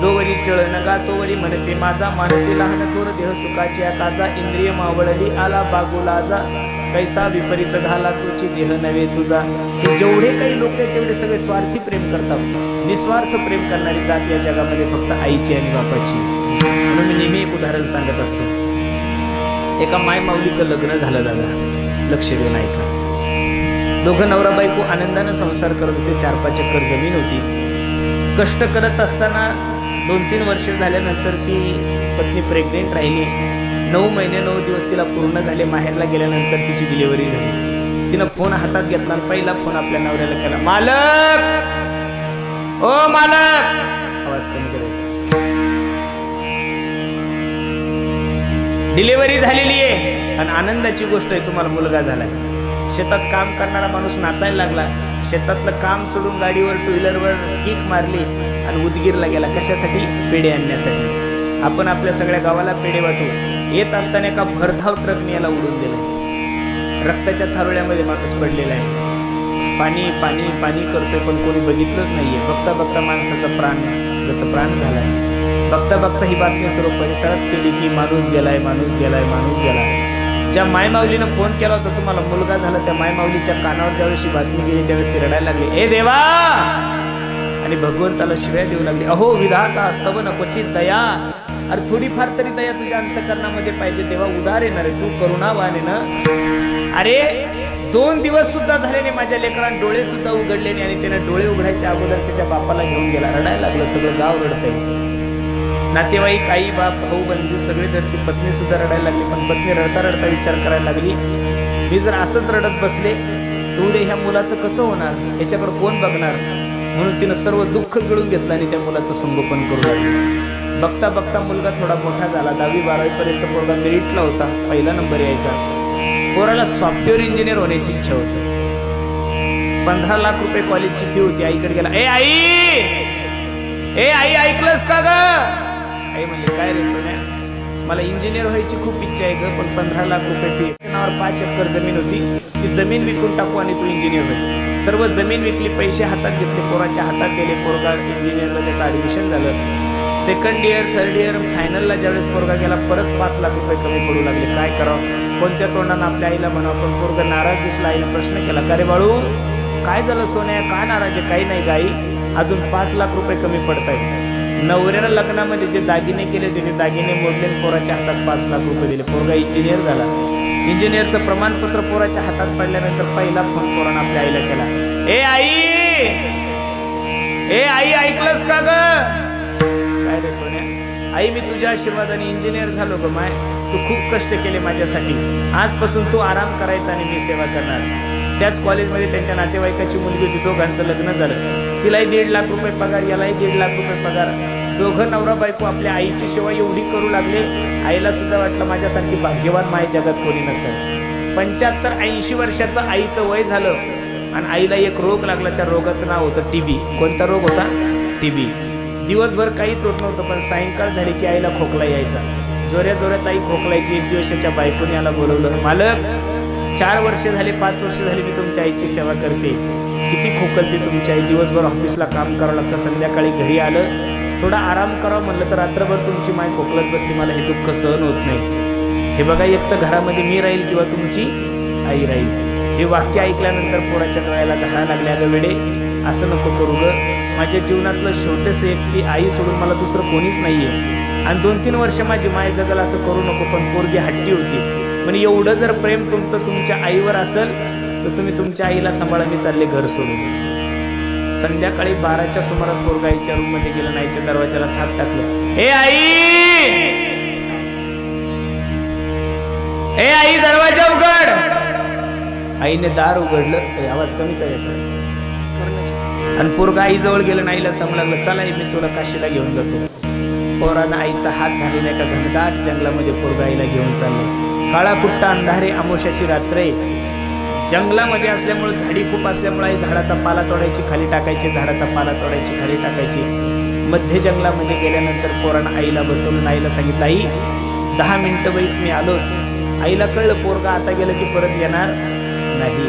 जो वरी चळण गा तो वरी म्हणते माझा, मानते लहान थोर देह सुखाची काजा, इंद्रिय मावळली आला बागुलाजा, कैसा विपरीत झाला तुझी देह नव्हे तुझा. हे जेवढे काही लोक आहेत तेवढे सगळे स्वार्थी प्रेम करतात. निस्वार्थ प्रेम करणारी जात या जगामध्ये फक्त आईची आणि बापाची. म्हणून मी नेहमी एक उदाहरण सांगत असतो. एका माय माऊलीचं लग्न झालं दादा, लक्ष देऊन ऐका. दोघं नवरा बायको आनंदानं संसार करत होते. 4-5 एकर जमीन होती. कष्ट करत असताना 2-3 वर्ष झाल्यानंतर ती पत्नी प्रेग्नेंट राहिली. 9 महिने 9 दिवस तिला पूर्ण झाले. माहेरला गेल्यानंतर तिची डिलिव्हरी झाली. तिनं फोन हातात घेतला आणि पहिला फोन आपल्या नवऱ्याला केला. मालक, ओ मालक, आवाज कमी करायचा. डिलिव्हरी झालेली आहे आणि आनंदाची गोष्ट आहे, तुम्हाला मुलगा झालाय. शेतात काम करणारा माणूस नाचायला लागला. शेतातलं काम सोडून गाडीवर 2 व्हीलरवर किक मारली आणि उदगीरला गेला. कशासाठी? पेढे आणण्यासाठी. आपण आपल्या सगळ्या गावाला पेढे वाटू. येत असताना एका भरधाव ट्रकने याला उडून दिलाय. रक्ताच्या थारोळ्यामध्ये माणूस पडलेला आहे. पाणी पाणी पाणी करतोय पण कोणी बघितलंच नाहीये. बघता बघता माणसाचा प्राण झालाय. बघता बघता ही बातमी सर्व परिसरात केली की माणूस गेलाय, माणूस गेलाय, माणूस गेलाय. ज्या मायमाऊलीनं फोन केला होता तुम्हाला मुलगा झाला, त्या मायमाऊलीच्या कानावर ज्यावेळेस ही बातमी गेली त्यावेळेस ती रडायला लागली. ए देवा, आणि भगवंताला शिव्या देऊ लागली. अहो विधाता स्तव नकोची दया. अरे थोडीफार तरी दया तुझ्या अंतकरणामध्ये पाहिजे. तेव्हा उदार येणार आहे, तू करुणावान आहे ना. अरे 2 दिवस सुद्धा झाले नाही माझ्या लेकरांना डोळे सुद्धा उघडले नाही आणि त्याने डोळे उघडायच्या अगोदर त्याच्या बापाला घेऊन गेला. रडायला लागलं. सगळं गाव रडतंय. नातेवाईक, आई बाप, भाऊ बंधू सगळे रडते. पत्नी सुद्धा रडायला लागली. पण पत्नी रडता रडता विचार करायला लागली, मी जर असंच रडत बसले तर उद्या ह्या मुलाचं कसं होणार, याच्याकडे कोण बघणार. म्हणून तिनं सर्व दुःख गिळून घेतलं आणि त्या मुलाचं संगोपन करू लागलं. बघता बघता मुलगा थोडा मोठा झाला. 10वी-12वी पर्यंत पोरगा मेरिटला होता, पहिला नंबर यायचा. पोराला सॉफ्टवेअर इंजिनियर होण्याची इच्छा होती. 15 लाख रुपये कॉलेजची फी होती. आईकडे गेला. ए आई, ऐकलंस का ग? आई म्हणले, काय रे सोन्या, मला इंजिनियर व्हायची खूप इच्छा आहे ग, पण 15 लाख रुपये फी. नावावर 5 एकर जमीन होती. ती जमीन विकून टाकू आणि तू इंजिनियर होईल. सर्व जमीन विकली, पैसे हातात घेतले, पोराच्या हातात गेले. पोरगा इंजिनियरला त्याचं ॲडमिशन झालं. 2nd इयर 3rd इयर फायनलला ज्यावेळेस पोरगा गेला परत 5 लाख रुपये कमी पडू लागले. काय करावं, कोणत्या तोंडानं आपल्या आईला म्हणावं. पण पोरगा नाराज दिसला. आईला प्रश्न केला, का रे बाळू काय झालं सोन्या, काय नाराज आहे? काही नाही गाई, अजून 5 लाख रुपये कमी पडतायत. नवऱ्यानं लग्नामध्ये जे दागिने केले होते ते दागिने मोडले, पोराच्या हातात 5 लाख रुपये दिले. पोरगा इंजिनियर झाला. इंजिनियरचं प्रमाणपत्र पोराच्या हातात पडल्यानंतर पहिला फोन पोरानं आपल्या आईला केला. ए आई, ऐकलंस का ग? काय रे सोन्या, आई मी तुझ्या आशीर्वादाने इंजिनियर झालो ग माय. तू खूप कष्ट केले माझ्यासाठी. आजपासून तू आराम करायचा आणि मी सेवा करणार. त्याच कॉलेजमध्ये त्यांच्या नातेवाईकाची मुलगी होती. दोघांचं लग्न झालं. तिलाही 1.5 लाख रुपये पगार, यालाही 1.5 लाख रुपये पगार. दोघं नवरा बायको आपल्या आईची सेवा एवढी करू लागले. आईला सुद्धा वाटलं माझ्यासारखी भाग्यवान माय जगात कोणी नसेल. 75-80 वर्षाचं आईचं वय झालं आणि आईला एक रोग लागला. त्या रोगाचं नाव होतं टीबी. कोणता रोग होता? टीबी. दिवसभर काहीच होत नव्हतं, पण सायंकाळ झाली की आईला खोकला यायचा. जोऱ्या जोऱ्यात आई खोकलायची. एक दिवसाच्या बायकोने याला बोलवलं, मालक 4 वर्ष झाले 5 वर्ष झाली मी तुमच्या आईची सेवा करते, किती खोकलते तुमची आई, दिवसभर ऑफिसला काम करावं लागतं, संध्याकाळी घरी आलं थोडा आराम करावं म्हणलं तर रात्रभर तुमची माय खोकलत बसते, मला हे दुःख सहन होत नाही. हे बघा, एक तर घरामध्ये मी राहील किंवा तुमची आई राहील. हे वाक्य ऐकल्यानंतर पोराच्या डोळ्याला धारा लागल्या, ग वेडे असं नको करू ग, माझ्या जीवनातलं छोटंसं एकटी आई सोडून मला दुसरं कोणीच नाही आहे आणि 2-3 वर्ष माझी माय जगल, असं करू नको. पण पोरगी हट्टी होती. म्हणजे एवढं जर प्रेम तुमचं तुमच्या आईवर असेल तर तुम्ही तुमच्या आईला सांभाळा, मी चालले घर सोडून. संध्याकाळी 12च्या सुमारास पोरगा आईच्या रूम मध्ये गेला, आईच्या दरवाजाला थाप टाकलं, हे आई, हे आई दरवाजा उघड. आईने दार उघडलं, आवाज कमी करायचा आणि पोरगा आई जवळ गेलं, आईला सांगू लागलं, चला मी तुला काशीला घेऊन जातो. पोरानं आईचा हात धरलेला एका घनदाट जंगलामध्ये पोरगा आईला घेऊन चाललं. काळा कुट्टा अंधारे, अमावस्याची रात्र आहे. जंगलामध्ये असल्यामुळे झाडी खूप असल्यामुळे आई झाडाचा पाला तोडायची खाली टाकायची, झाडाचा पाला तोडायची खाली टाकायची. मध्य जंगलामध्ये गेल्यानंतर पोरानं आईला बसवून आईला सांगितलं, आई 10 मिनिटं बैस, मी आलोच. आईला कळलं पोरगा आता गेलं की परत येणार नाही.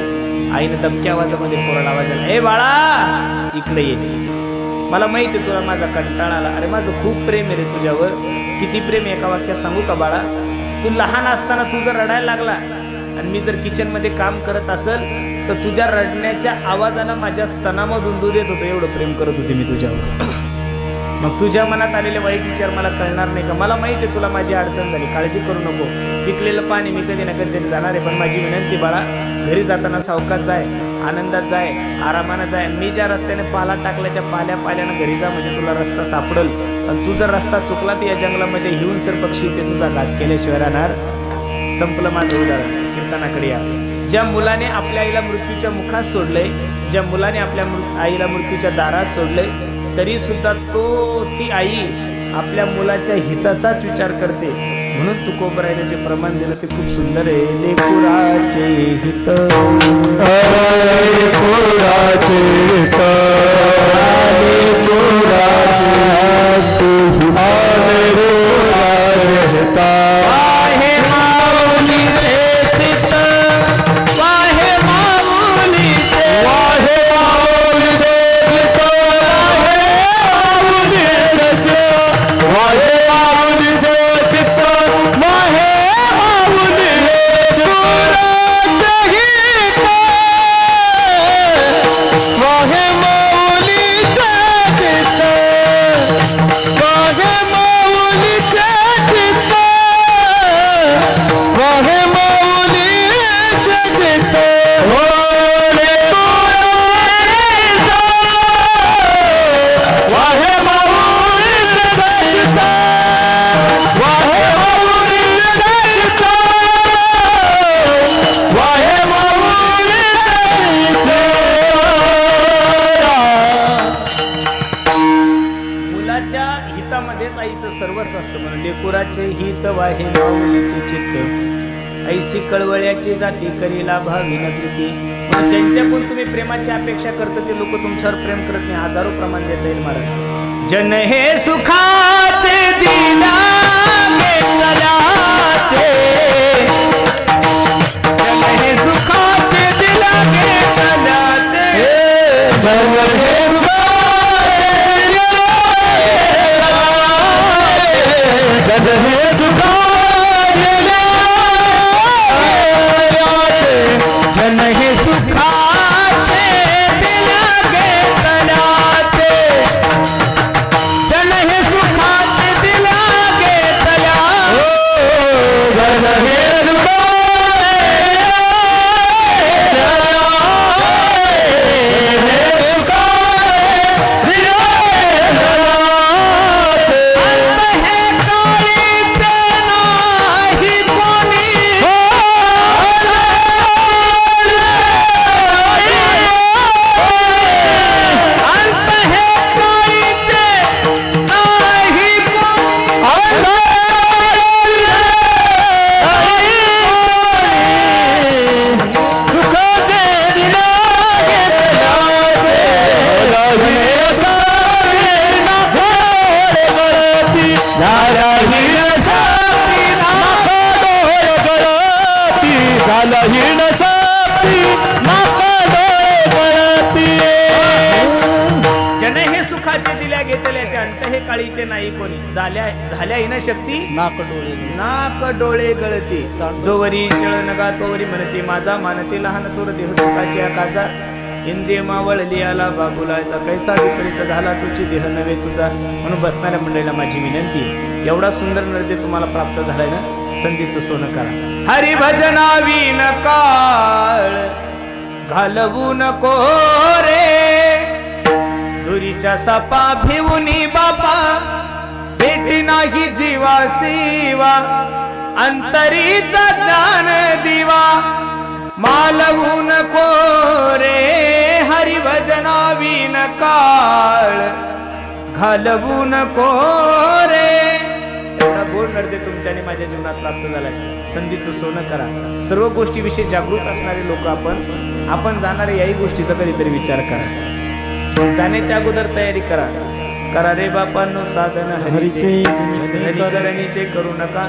आईने दमक्या आवाजामध्ये पोराला आवाज आला, ए बाळा इकडे ये, मला माहिती आहे तुला माझा कंटाळा आला. अरे माझं खूप प्रेम आहे रे तुझ्यावर. किती प्रेम एका वाक्यात सांगू का बाळा? तू लहान असताना तू जर रडायला लागला आणि मी जर किचनमध्ये काम करत असेल तर तुझ्या रडण्याच्या आवाजानं माझ्या स्तनामधून दूध येत होतं, एवढं प्रेम करत होते मी तुझ्यावर. मग तुझ्या मनात आलेले वाईट विचार मला कळणार नाही का? मला माहिती आहे तुला माझी अडचण झाली, काळजी करू नको. पिकलेलं पाणी मी कधी ना कधी जाणार आहे, पण माझी विनंती बाळा, घरी जाताना सावकाश जाय, आनंदात जाय, आरामानं जाय. मी ज्या रस्त्याने पाला टाकला त्या पाल्यानं घरी जा, म्हणजे तुला रस्ता सापडल. पण तू जर रस्ता चुकला तर या जंगलामध्ये हिंसर पक्षी ते तुझा घात केल्याशिवाय राहणार. संपलं माझं उदाहरण. कीर्तनाकडे या. ज्या मुलाने आपल्या आईला मृत्यूच्या मुखात सोडलंय, ज्या मुलाने आपल्या आईला मृत्यूच्या दारात सोडलंय, तरी सुद्धा ती आई आपल्या मुलाच्या हिताचाच विचार करते. म्हणून तुकोबरायने जे प्रमाण दिलं ते खूप सुंदर आहे. लेकुराचे हित, लेकुराचे हित, लेकुराचे हित वाहे माऊलीचे चित्त, ऐसी कळवळ्याची जाती करीला भाविन प्रीती. ज्यांच्याकडून तुम्ही प्रेमाची अपेक्षा करता ते लोक तुमच्यावर प्रेम करत नाही. हजारो प्रमाण देता येईल महाराज. जन हे सुखाचे दिला चलाचे, जन हे सुखाचे दिला चलाचे, जन हे जन हे सुखाचे दिला गे तलाचे, जन हे सुखाचे दिला गे तला, जन काळीचे नाही कोणी झाल्या हिन शक्ती नाक डोळे गळती जोवरी चळ नगा तोवरी म्हणती माझा मानती लहान थोर देह सुखाची काजा इंद्रिय मावळली आला बाबुलाचा कैसा विपरीत झाला तुझी देह नव्हे तुझा. म्हणून बसणाऱ्या मंडळीला माझी विनंती, एवढा सुंदर नृत्य तुम्हाला प्राप्त झालाय ना, संधीचं सोनं करा. हरिभजनावी न काळ घालवू नको रे, दुरीच्या सापा भिवुनी बापा भेटी नाही जीवा शिवा, अंतरीचा ज्ञान दिवा मालवू नको रे. हरिभजनावी न काळ घालवू नको रे. एवढा गोड नृत्य तुमच्याने माझ्या जीवनात प्राप्त झालाय. संधीचं सोनं करा. सर्व गोष्टीविषयी जागृत असणारे लोक आपण जाणारे याही गोष्टीचा कधीतरी विचार करा. जाण्याच्या अगोदर तयारी करा रे बापांनो साधन हरीचे करू नका.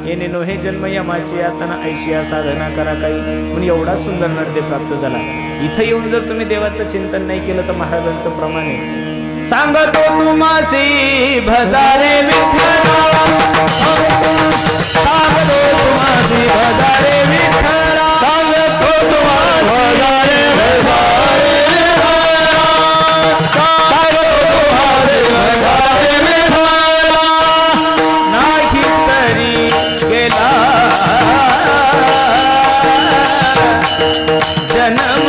येणे नो हे जन्म यमाची यातना ऐशिया साधना करा काही. म्हणून एवढा सुंदर नृत्य प्राप्त झाला. इथं येऊन जर तुम्ही देवाचं चिंतन नाही केलं तर महाराजांचं प्रमाण आहे. सांगतो तुम्हासी भजारे विठ्ठला, सांगतो तुम्हासी भजारे विठ्ठला, सांगतो तुम्हासी भजारे जन्म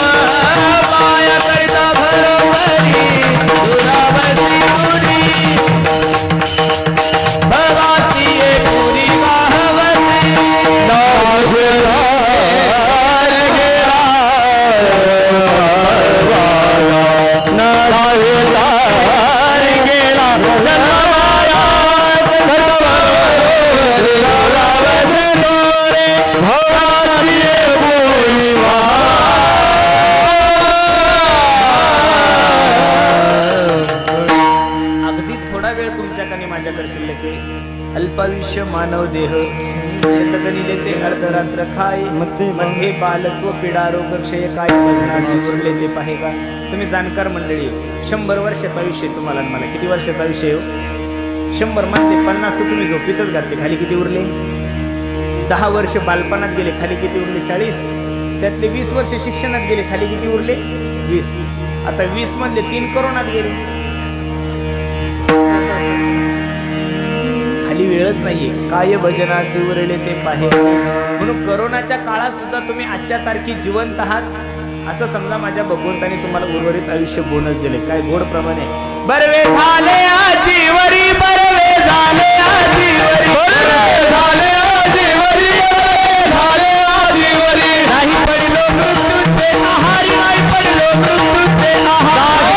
माया करता भरवरी दुरावती पुरी भवाती पुरी वाहवती अल्पायुष्य मानव देह शतकनिले ते अर्धरात्र खाय मध्ये बालत्व पीडा रोग क्षय काय भजनाशी सोडले ते पाहे का. तुम्ही जाणकार मंडळी, 100 वर्षाचा आयुष्य तुम्हाला. मला किती वर्षाचा आयुष्य हो? 100 मध्ये 50 तर तुम्ही झोपीतच घातले, खाली किती उरले? 10 वर्ष बालपणात गेले, खाली किती उरले? 40. त्यातले 20 वर्ष शिक्षणात गेले, खाली किती उरले? 20. आता 20 मधले 3 करोनात गेले, खाली वेळच नाहीये. काय भजनासी उरले ते पाहे. म्हणून करोनाच्या काळात सुद्धा तुम्ही आजच्या तारखेत जिवंत आहात असं समजा. माझ्या भगवंताने तुम्हाला उर्वरित आयुष्य बोनस दिले. काय गोड प्रमाणे. बरवे झाले आजीवरी, बरवे झाले आजीवरी, बरवे झाले आजीवरी, झाले आजीवरी. नाही पडलो मृत्यूचे आहारी, नाही पडलो मृत्यूचे आहारी.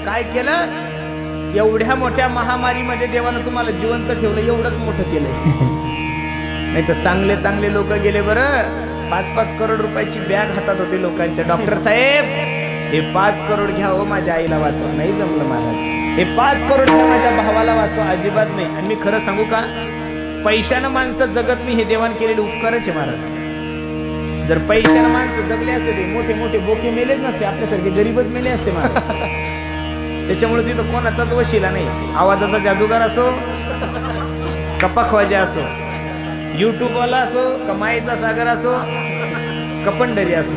काय केलं? एवढ्या मोठ्या महामारीमध्ये देवानं तुम्हाला जिवंत ठेवलं, एवढंच मोठं केलंय. नाही तर चांगले चांगले लोक गेले बरं. 5-5 करोड रुपयाची बॅग हातात होते लोकांच्या. डॉक्टर साहेब हे 5 करोड घ्या हो, माझ्या आईला वाचवा. नाही जमलं महाराज. हे 5 करोड घ्या, माझ्या भावाला वाचवा. अजिबात नाही. आणि मी खरं सांगू का, पैशानं माणसं जगत नाही, हे देवान केलेले उपकारच आहे महाराज. जर पैशानं माणसं जगले असते ते मोठे मोठे बोके मेलेच नसते, आपल्यासारखे गरीबच मेले असते महाराज. त्याच्यामुळे तिथं कोणाचाच वशिला नाही. आवाजाचा जादूगार असो, कपाखवाजा असो, युट्यूबवाला असो, कमाईचा सागर असो, कपंडरी असो,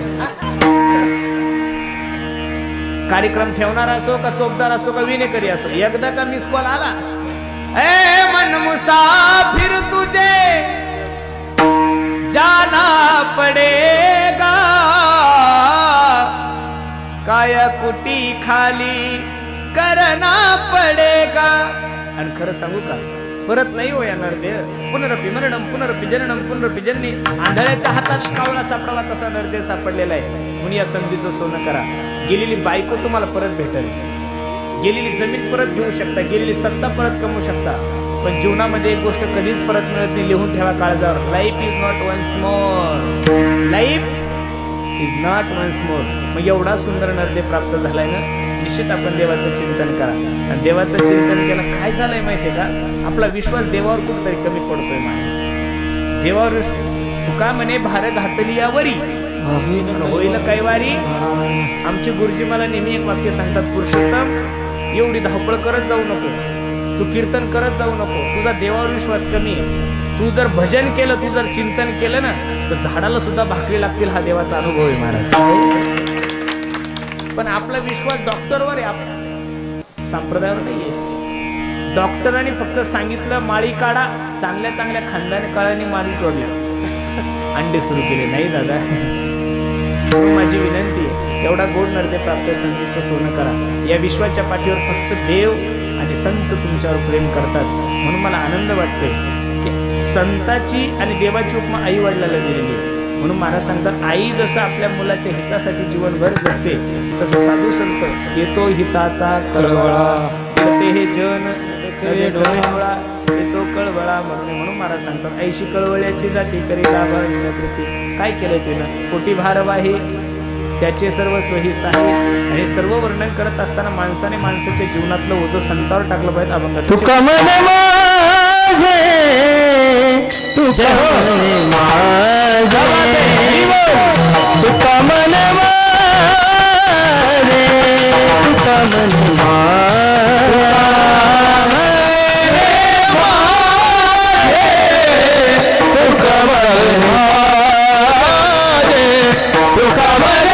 कार्यक्रम ठेवणारा असो का चोपदार असो का विनेकरी असो, एकदा का मिस कॉल आला, ए मन मुसाफिर तुझे जाना पडेगा, काया कुटी खाली करना पडेगा. आणि खरं सांगू का, परत नाही हो येणार ते. पुनरपि मरणम पुनरपि जननम पुनरपि जननी. आंधळ्याच्या हातात कावळा सापडावा तसा नरदेह सापडलेला आहे. म्हणून या संधीचं सोनं करा. गेलेली बायको तुम्हाला परत भेटेल, गेलेली जमीन परत घेऊ शकता, गेलेली सत्ता परत कमवू शकता, पण जीवनामध्ये एक गोष्ट कधीच परत मिळत नाही. लिहून ठेवा काळजावर, life is not once more, life is not once more. मग एवढा सुंदर नरदेह प्राप्त झालाय ना, निश्चित आपण देवाचं चिंतन करा. आणि देवाचं चिंतन केलं काय झालंय माहितीये का, आपला विश्वास देवावर कुठतरी कमी पडतोय माणूस. देवावर तुका म्हणे भार घातली यावरी होईल कैवारी. आमचे गुरुजी मला नेहमी एक वाक्य सांगतात, पुरुषोत्तम एवढी धावपळ करत जाऊ नको, तू कीर्तन करत जाऊ नको, तुझा देवावर विश्वास कमी आहे. तू जर भजन केलं, तू जर चिंतन केलं ना, तर झाडाला सुद्धा भाकरी लागतील. हा देवाचा अनुभव आहे महाराज. पण आपला विश्वास डॉक्टरवर आहे, संप्रदायावर नाहीये. डॉक्टरांनी फक्त सांगितलं माळी काढा, चांगल्या चांगल्या खानदानी काळाने माळी तोडल्या, अंडे सुरू केले. नाही दादा, माझी विनंती आहे, एवढा गोड नरदेह प्राप्त संधीचं सोनं करा. या विश्वाच्या पाठीवर फक्त देव आणि संत तुमच्यावर प्रेम करतात. म्हणून मला आनंद वाटतोय की संताची आणि देवाची उपमा आई वडिलाला दिलेली आहे. म्हणून महाराज सांगतात, आई जसं आपल्या मुलाच्या हितासाठी जीवनभर जगते, तसं साधू संत येतो हिताचा कळवळा, ते हे जन डोळा येतो कळवळा म्हणून. म्हणून महाराज सांगतात, ऐशी कळवळ्याची जाती करी लाभा विनकृती. काय केलंय तिनं, कोटी भारवाही त्याचे सर्वस्व ही साही. आणि सर्व वर्णन करत असताना माणसाने माणसाच्या जीवनातलं ओझं संतावर टाकलं पाहिजे. अभंगात तुका मन माझे, तुका मन माझे, तुका मन माझे, तुका मन माझे, तुका मन माझे, तुका मन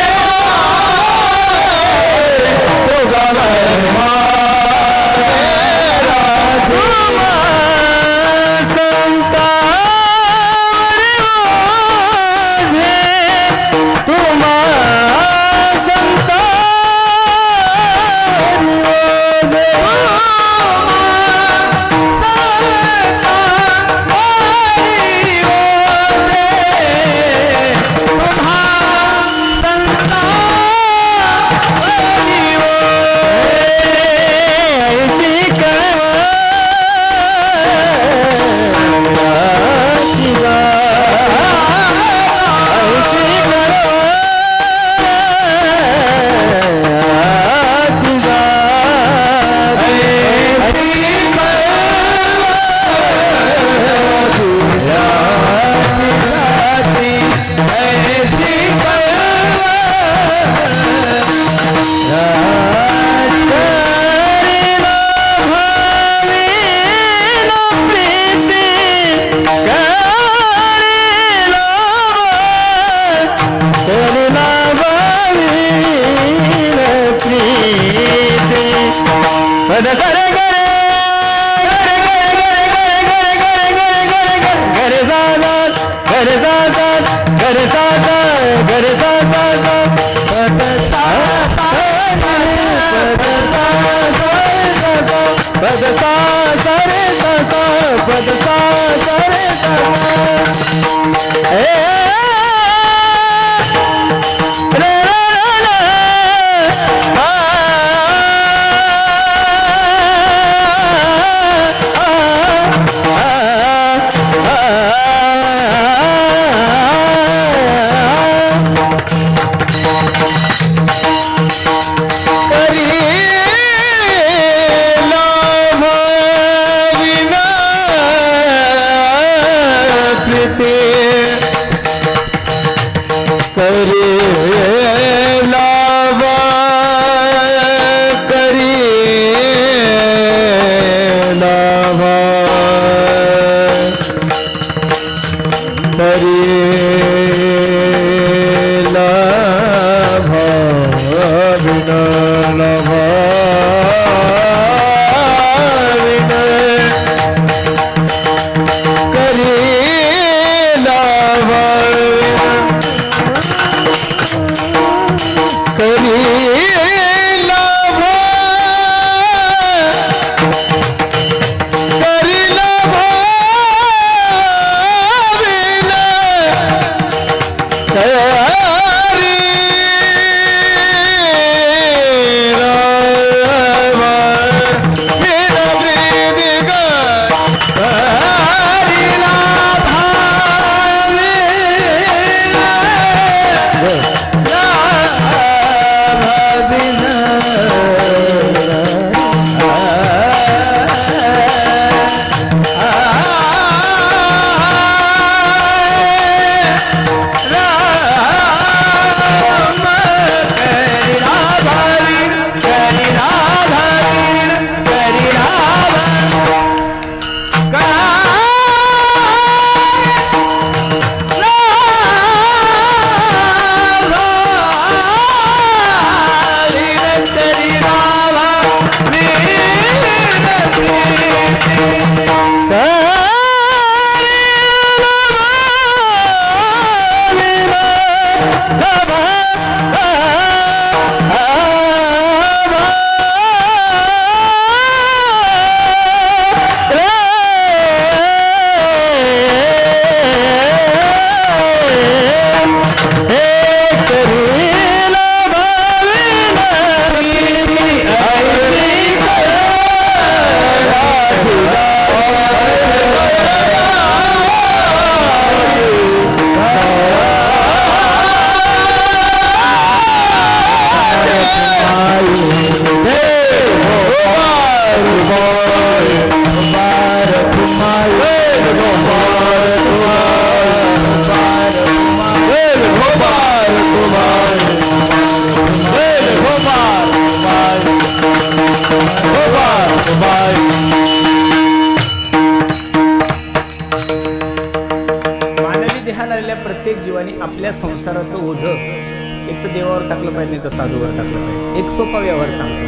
मानवी देहाला आलेल्या प्रत्येक जीवाने आपल्या संसाराचं ओझं एक तर देवावर टाकलं पाहिजे, नाही तर साधूवर टाकलं पाहिजे. एक सोपा व्यवहार सांगतो.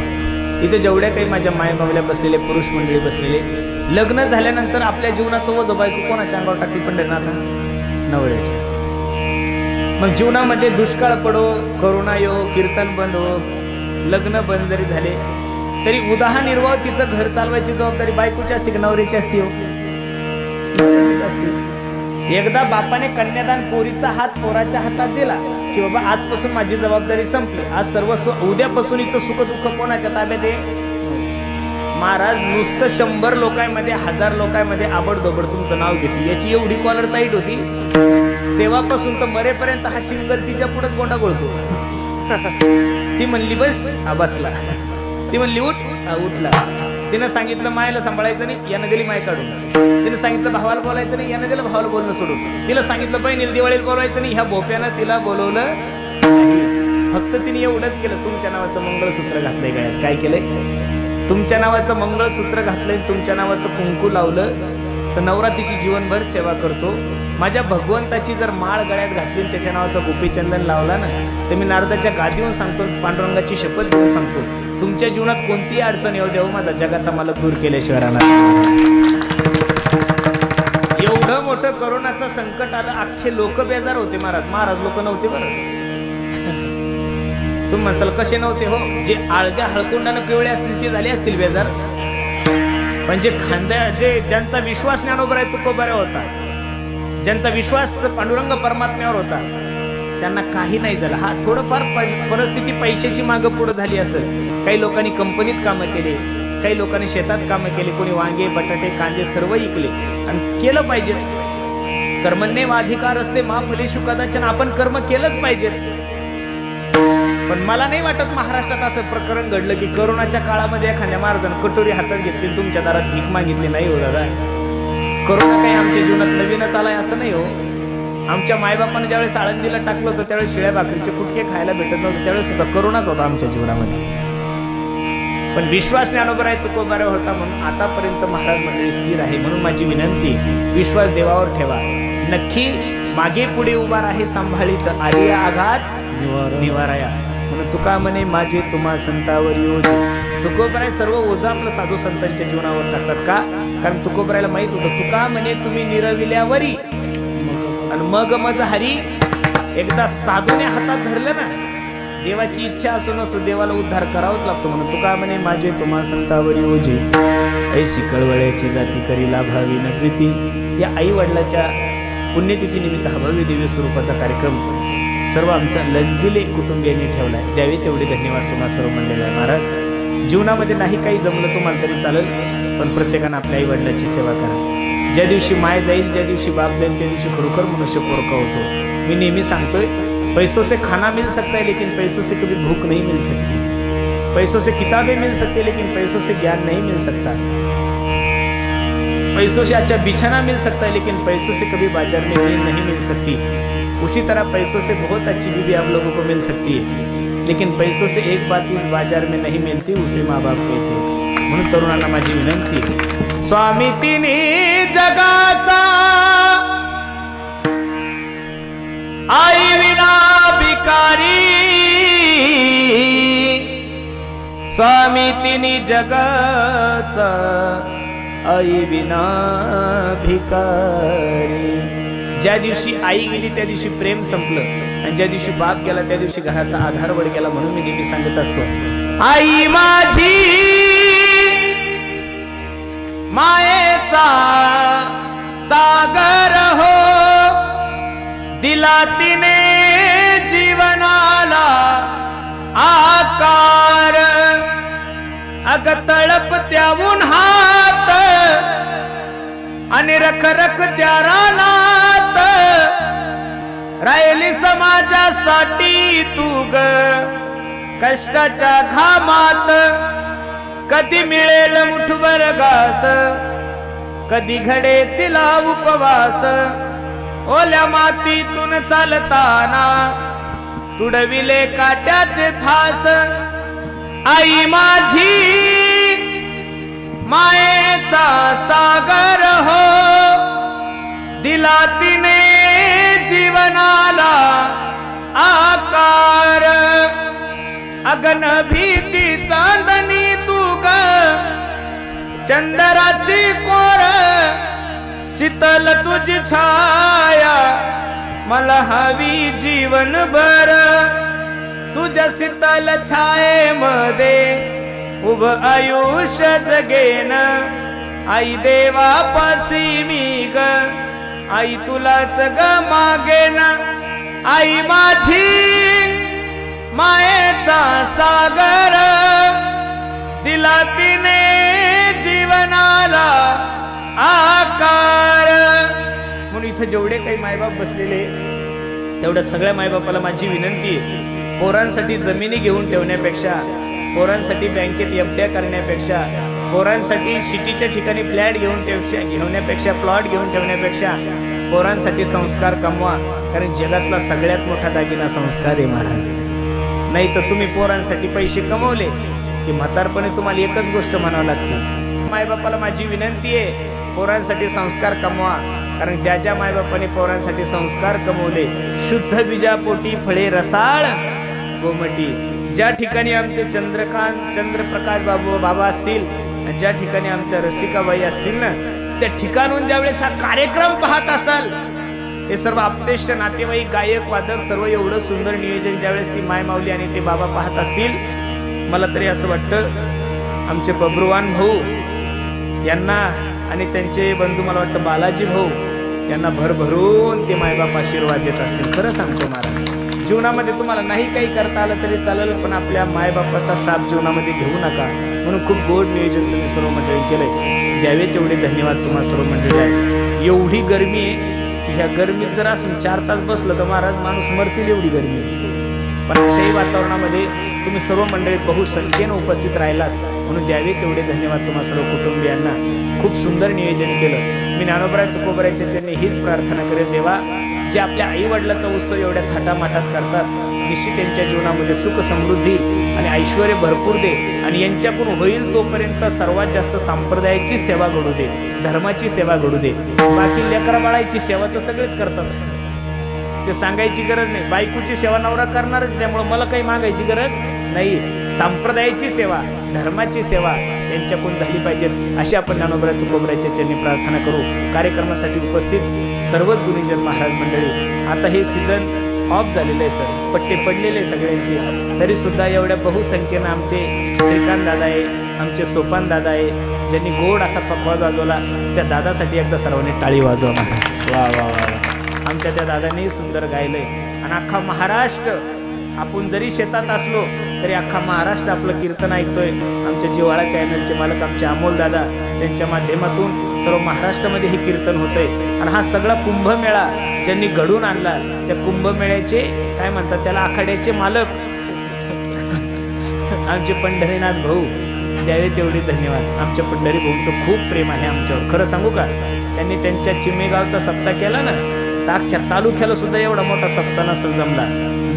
इथे जेवढ्या काही माझ्या मायबावल्या बसलेले पुरुष मंडळी बसलेले, लग्न झाल्यानंतर आपल्या जीवनाचं ओझं बायको कोणाच्या अंगावर टाकली पंढरीनाथ? नवऱ्याच्या. मग जीवनामध्ये दुष्काळ पडो, करोना येऊ, कीर्तन बंद हो, लग्न बंद जरी झाले तरी उदाहनिर्वाह तिचं घर चालवायची जबाबदारी बायकोची असते की नवऱ्याची असते? हो, नवऱ्याचीच असते. एकदा बापाने कन्यादान पोरीचा हात पोराच्या हातात दिला की बाबा आजपासून माझी जबाबदारी संपली, आज सर्वस्व, उद्यापासून हिचं सुख दुःख कोणाच्या ताब्यात आहे? महाराज नुसतं 100 लोकांमध्ये 1000 लोकांमध्ये आबडधोबड तुमचं नाव घेतली, याची एवढी कॉलर टाईट होती. तेव्हापासून तर मरेपर्यंत हा शिंगल तिच्या पुढेच गोंडा गोळतो. ती म्हणली बस, बसला. ती म्हणली उठ, उठला. तिनं सांगितलं मायला सांभाळायचं नाही, यानं दिली माय काढून. तिनं सांगितलं भावाला बोलायचं नाही, यानं दिलं भावाला बोलणं सोडून. तिला सांगितलं बहिणीला दिवाळीला बोलवायचं नाही, ह्या भोप्यानं तिला बोलवलं नाही. फक्त तिने एवढंच केलं, तुमच्या नावाचं मंगळसूत्र घातलंय गळ्यात. काय केलंय? तुमच्या नावाचं मंगळसूत्र घातलंय, तुमच्या नावाचं कुंकू लावलं तर नवरा तिची जीवनभर सेवा करतो. माझ्या भगवंताची जर माळ गळ्यात घातली, त्याच्या नावाचं गोपीचंदन लावला ना, तर मी नारदाच्या गादीवर सांगतो, पांडुरंगाची शपथ घेऊन सांगतो, तुमच्या जीवनात कोणतीही अडचण येऊ देऊ, माझा जगाचा मालक दूर केल्याशिवाय राहणार. एवढं मोठं करोनाचं संकट आलं, अख्खे लोक बेजार होते. महाराज लोक नव्हते बरं. तुम्ही म्हणसाल कसे नव्हते? हो, जे आळद्या हळकुंडानं पिवळे असतील ते झाले असतील बेजार. म्हणजे ज्यांचा विश्वास ज्ञानोबा आहे तुकोबा होता, ज्यांचा विश्वास पांडुरंग परमात्म्यावर होता, त्यांना काही नाही झालं. हा थोडंफार परिस्थिती पैशाची मागं पुढं झाली असेल. काही लोकांनी कंपनीत कामं केले, काही लोकांनी शेतात कामं केली, कोणी वांगे बटाटे कांदे सर्व विकले. आणि केलं पाहिजे. कर्मण्येवाधिकार असते मा फलेषु कदाचन. आपण कर्म केलंच पाहिजे. पण मला नाही वाटत महाराष्ट्रात असं प्रकरण घडलं की करोनाच्या काळामध्ये एखाद्या महाराजांना कटोरी हातात घेतली, तुमच्या दारात भीक मागितली. नाही हो दादा, करोना काही आमच्या जीवनात नवीनच आलाय असं नाही हो. आमच्या मायबापाने ज्यावेळेस आळंदीला टाकलं होतं त्यावेळेस शिळ्या भाकरीचे कुटके खायला भेटत नव्हते, त्यावेळेस सुद्धा करोनाच होता आमच्या जीवनामध्ये. पण विश्वास ज्ञानोबा आहे तुकोबा होता म्हणून आतापर्यंत महाराज मंडळी स्थिर आहे. म्हणून माझी विनंती, विश्वास देवावर ठेवा. नक्की मागे पुढे उभा आहे सांभाळीत, आली आघात निवाराया. म्हणून तुका म्हणे माझे तुम्हा संतावर योज. तुकोबराय सर्व ओझं आपलं साधू संतांच्या जीवनावर टाकतात. का? कारण तुकोबरायला माहित होतं, तुका म्हणे तुम्ही निरविल्यावरी आणि मग मज हरी. एकदा साधूने हातात धरलं ना, देवाची इच्छा असो नसो देवाला उद्धार करावाच लागतो. म्हणून तुका म्हणे माझे तुम्हा संतावर योजे, ऐशी कळवळ्याची जाती करी लाभावी न प्रीती. या आई वडिलाच्या पुण्यतिथी निमित्त हा भव्य दिव्य स्वरूपाचा कार्यक्रम सर्व आमच्या लंजिले कुटुंबियांनी ठेवला आहे. द्यावे तेवढे धन्यवाद तुम्हाला सर्व मंडळी. महाराज, जीवनामध्ये नाही काही जमलं तुम्हाला तरी चालेल, पण प्रत्येकानं आपल्या आई वडिलाची सेवा करा. ज्या दिवशी माय जाईल, ज्या दिवशी बाप जाईल, त्या दिवशी खरोखर मनुष्य पोरका होतो. मी नेहमी सांगतोय, पैसों से खाना मिल सकता है लेकिन पैसों से कभी भूख नहीं मिल सकती. पैसों से किताबें मिल सकती है लेकिन पैसों से ज्ञान नहीं मिल सकता. पैसों से अच्छा बिछाना मिल सकता है लेकिन पैसों से कभी बाजार में नींद नहीं मिल सकती. उसी तरह पैसों से बहुत अच्छी बीवी आप लोगों को मिल सकती है, लेकिन पैसों से एक बात इस बाजार में नहीं मिलती, उसे माँ बाप कहते हैं. म्हणून तरुणांना माझी विनंती, स्वामी तिन्ही जगाचा आई विना भिकारी. स्वामी तिन्ही जगाचा आई विना भिकारी. ज्या दिवशी आई गेली त्या दिवशी प्रेम संपलं, आणि ज्या दिवशी बाप गेला त्या दिवशी घराचा आधारवड गेला. म्हणून मी नेहमी सांगत असतो, आई माझी मायेचा सागर हो, दिला तिने जीवनाला आकार. अग तळपत्या उन्हात आणि रखरख त्या रानात, राहिली समाजासाठी तू ग कष्टाच्या घामात. कधी मिळेल मुठभर घास, कधी घडे तिला उपवास. ओल्या मातीतून चालताना तुडविले काट्याचे फास. आई माझी मायेचा सागर हो दिला तिने जीवनाला आकार अगनभीची चांदणी तू ग चंद्राची कोर शीतल तुझी छाया मला हवी जीवनभर तुझ्या शीतल छायेमध्ये उभ आयुष्य जगेन आई देवापासी मी ग आई तुलाच ग मागेन आई माझी मायेचा सागर दिला तिने जीवनाला आकार. म्हणून इथं जेवढे काही मायबाप बसलेले तेवढ्या सगळ्या मायबापाला माझी विनंती आहे, पोरांसाठी जमिनी घेऊन ठेवण्यापेक्षा, पोरांसाठी बँकेत एफड्या करण्यापेक्षा, पोरांसाठी सिटीच्या ठिकाणी फ्लॅट घेऊन प्लॉट घेऊन ठेवण्यापेक्षा पोरांसाठी संस्कार कमवा. कारण जगातला सगळ्यात मोठा दागिना संस्कार आहे महाराज. नाही तर तुम्ही पोरांसाठी पैसे कमवले की म्हातारपणे तुम्हाला एकच गोष्ट म्हणावं लागते, मायबापाला माझी विनंती आहे पोरांसाठी संस्कार कमवा. कारण ज्या ज्या मायबापाने पोरांसाठी संस्कार कमवले शुद्ध बीजापोटी फळे रसाळ गोमटी. ज्या ठिकाणी आमचे चंद्रप्रकाश बाबा असतील, ज्या ठिकाणी आमच्या रसिकाबाई असतील ना, त्या ठिकाणून ज्यावेळेस हा कार्यक्रम पाहत असाल, हे सर्व आप्तेष्ट नातेवाईक गायक वादक सर्व एवढं सुंदर नियोजन ज्यावेळेस ती माय माऊली आणि ते बाबा पाहत असतील, मला तरी असं वाटतं आमचे बब्रुवान भाऊ यांना आणि त्यांचे बंधू मला वाटतं बालाजी भाऊ यांना भरभरून ते मायबाप आशीर्वाद देत असतील. खरं सांगतो महाराज, जीवनामध्ये तुम्हाला नाही काही करता आलं तरी चालेल, पण आपल्या मायबापाचा शाप जीवनामध्ये घेऊ नका. म्हणून खूप गोड नियोजन तुम्ही सर्व मंडळी केलंय, द्यावे तेवढे धन्यवाद तुम्हा सर्व मंडळी आहे. एवढी गरमी आहे की ह्या गरमीत जर असून 4 तास बसलं तर महाराज माणूस मरतील एवढी गरमी आहे. पण अशाही वातावरणामध्ये तुम्ही सर्व मंडळी बहुसंख्येनं उपस्थित राहिलात, म्हणून द्यावे तेवढे धन्यवाद तुम्हा सर्व कुटुंबियांना. खूप सुंदर नियोजन केलं. मी ज्ञानोबराय तुकोबरायच्या चरणी हीच प्रार्थना करेन, देवा जे आपल्या आई वडिलाचा उत्सव एवढ्या थाटामाटात करतात, निश्चित त्यांच्या जीवनामध्ये सुख समृद्धी आणि ऐश्वर भरपूर दे. आणि यांच्याकडून होईल तोपर्यंत सर्वात जास्त संप्रदायाची सेवा घडू दे, धर्माची सेवा घडू दे. बाकी लेकरा बाळाची सेवा तर सगळेच करतात, ते सांगायची गरज नाही. बायकोची सेवा नवरा करणारच, त्यामुळे मला काही मागायची गरज नाही. संप्रदायाची सेवा, धर्माची सेवा यांच्याकडून झाली पाहिजे, अशी आपण ज्ञानोबराय तुकोबरायच्या चरणी प्रार्थना करू. कार्यक्रमासाठी उपस्थित सर्वच गुणीजन महाराज मंडळी, आता हे सीझन ऑफ झालेलं आहे सर, पट्टे पडलेले सगळ्यांचे, तरी सुद्धा एवढ्या बहुसंख्येनं आमचे श्रीकांत दादा आहे, आमचे सोपान दादा आहे, ज्यांनी गोड असा पकवाज वाजवला, त्या दादासाठी एकदा सर्वांनी टाळी वाजवा. वा वा वा. आमच्या त्या दादांनी सुंदर गायलंय. आणि अख्खा महाराष्ट्र, आपण जरी शेतात असलो तरी अख्खा महाराष्ट्र आपलं कीर्तन ऐकतोय. आमच्या जिव्हाळा चॅनलचे मालक आमचे अमोल दादा, त्यांच्या माध्यमातून सर्व महाराष्ट्रामध्ये हे कीर्तन होतंय. आणि हा सगळा कुंभमेळा ज्यांनी घडून आणला, त्या कुंभमेळ्याचे काय म्हणतात त्याला, आखाड्याचे मालक आमचे पंढरीनाथ भाऊ, द्यावे तेवढे धन्यवाद. आमच्या पंढरी भाऊंचं खूप प्रेम आहे आमच्यावर. खरं सांगू का, त्यांनी त्यांच्या चिमेगावचा सप्ताह केला ना, तर अख्ख्या तालुक्याला सुद्धा एवढा मोठा सप्ताह नसेल जमला.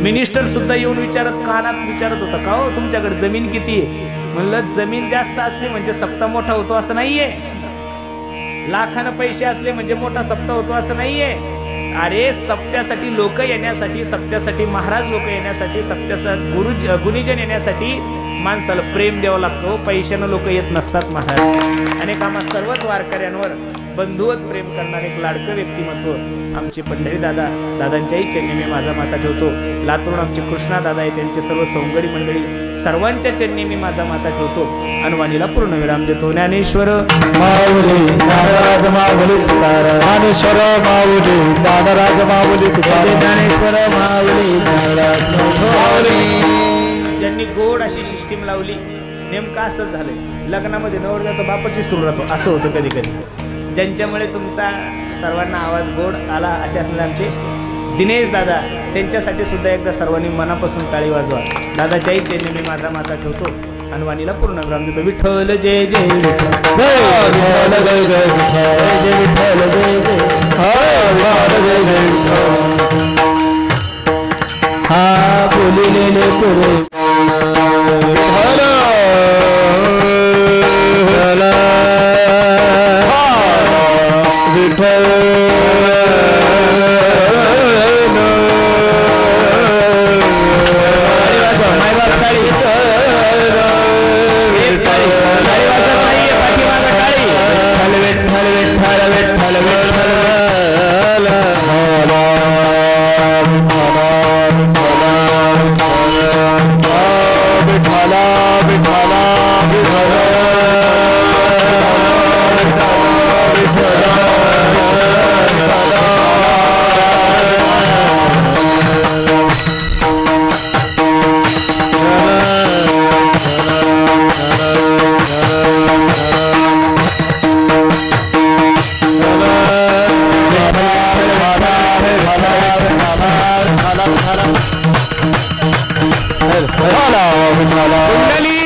मिनिस्टर सुद्धा येऊन कानात विचारत होता, का हो तुमच्याकडे जमीन किती आहे? म्हणलं जमीन जास्त असली म्हणजे सप्ताह मोठा होतो असं नाहीये, लाखानं पैसे असले म्हणजे मोठा सप्ताह होतो असं नाहीये. अरे सप्त्यासाठी लोक येण्यासाठी, सप्त्यासाठी महाराज लोक येण्यासाठी, सप्त्यासाठी गुणीजन येण्यासाठी माणसाला प्रेम द्यावं लागतो. पैशानं लोक येत नसतात महाराज. अनेक आम्हा सर्वच वारकऱ्यांवर बंधुवत प्रेम करणारे एक लाडकं व्यक्तिमत्व आमचे पंढरी दादा, दादांच्याही चरणी मी माझा माता ठेवतो. लातूरून आमचे कृष्णा दादा आहे, त्यांचे सर्व सौंगडी मंडळी, सर्वांच्या चरणी मी माझा माता ठेवतो. अनुवाणीला पूर्ण विराम देतो. ज्ञानेश्वर माऊली ज्ञानराज माऊली ज्ञानेश्वर माऊली ज्ञानराज माऊली ज्ञानेश्वर माऊली ज्ञानराज माऊली. ज्यांनी गोड अशी सिस्टीम लावली, नेमकं असंच झालंय. लग्नामध्ये नवरदेवाचा बापाची सुरू राहतो, असं होतं कधी कधी. ज्यांच्यामुळे तुमचा सर्वांना आवाज गोड आला असे असलेले आमचे दिनेश दादा, त्यांच्यासाठी सुद्धा एकदा सर्वांनी मनापासून टाळी वाजवा. दादाच्याही चरणी मी माझा माता ठेवतो. अनुवाणीला पूर्ण विराम देतो. विठ्ठल जय जय विठ्ठल, जय जय जय विठ्ठल, जय जय विठ्ठल. हा बोलिलेले पुरे विठ्ठल. कुंडली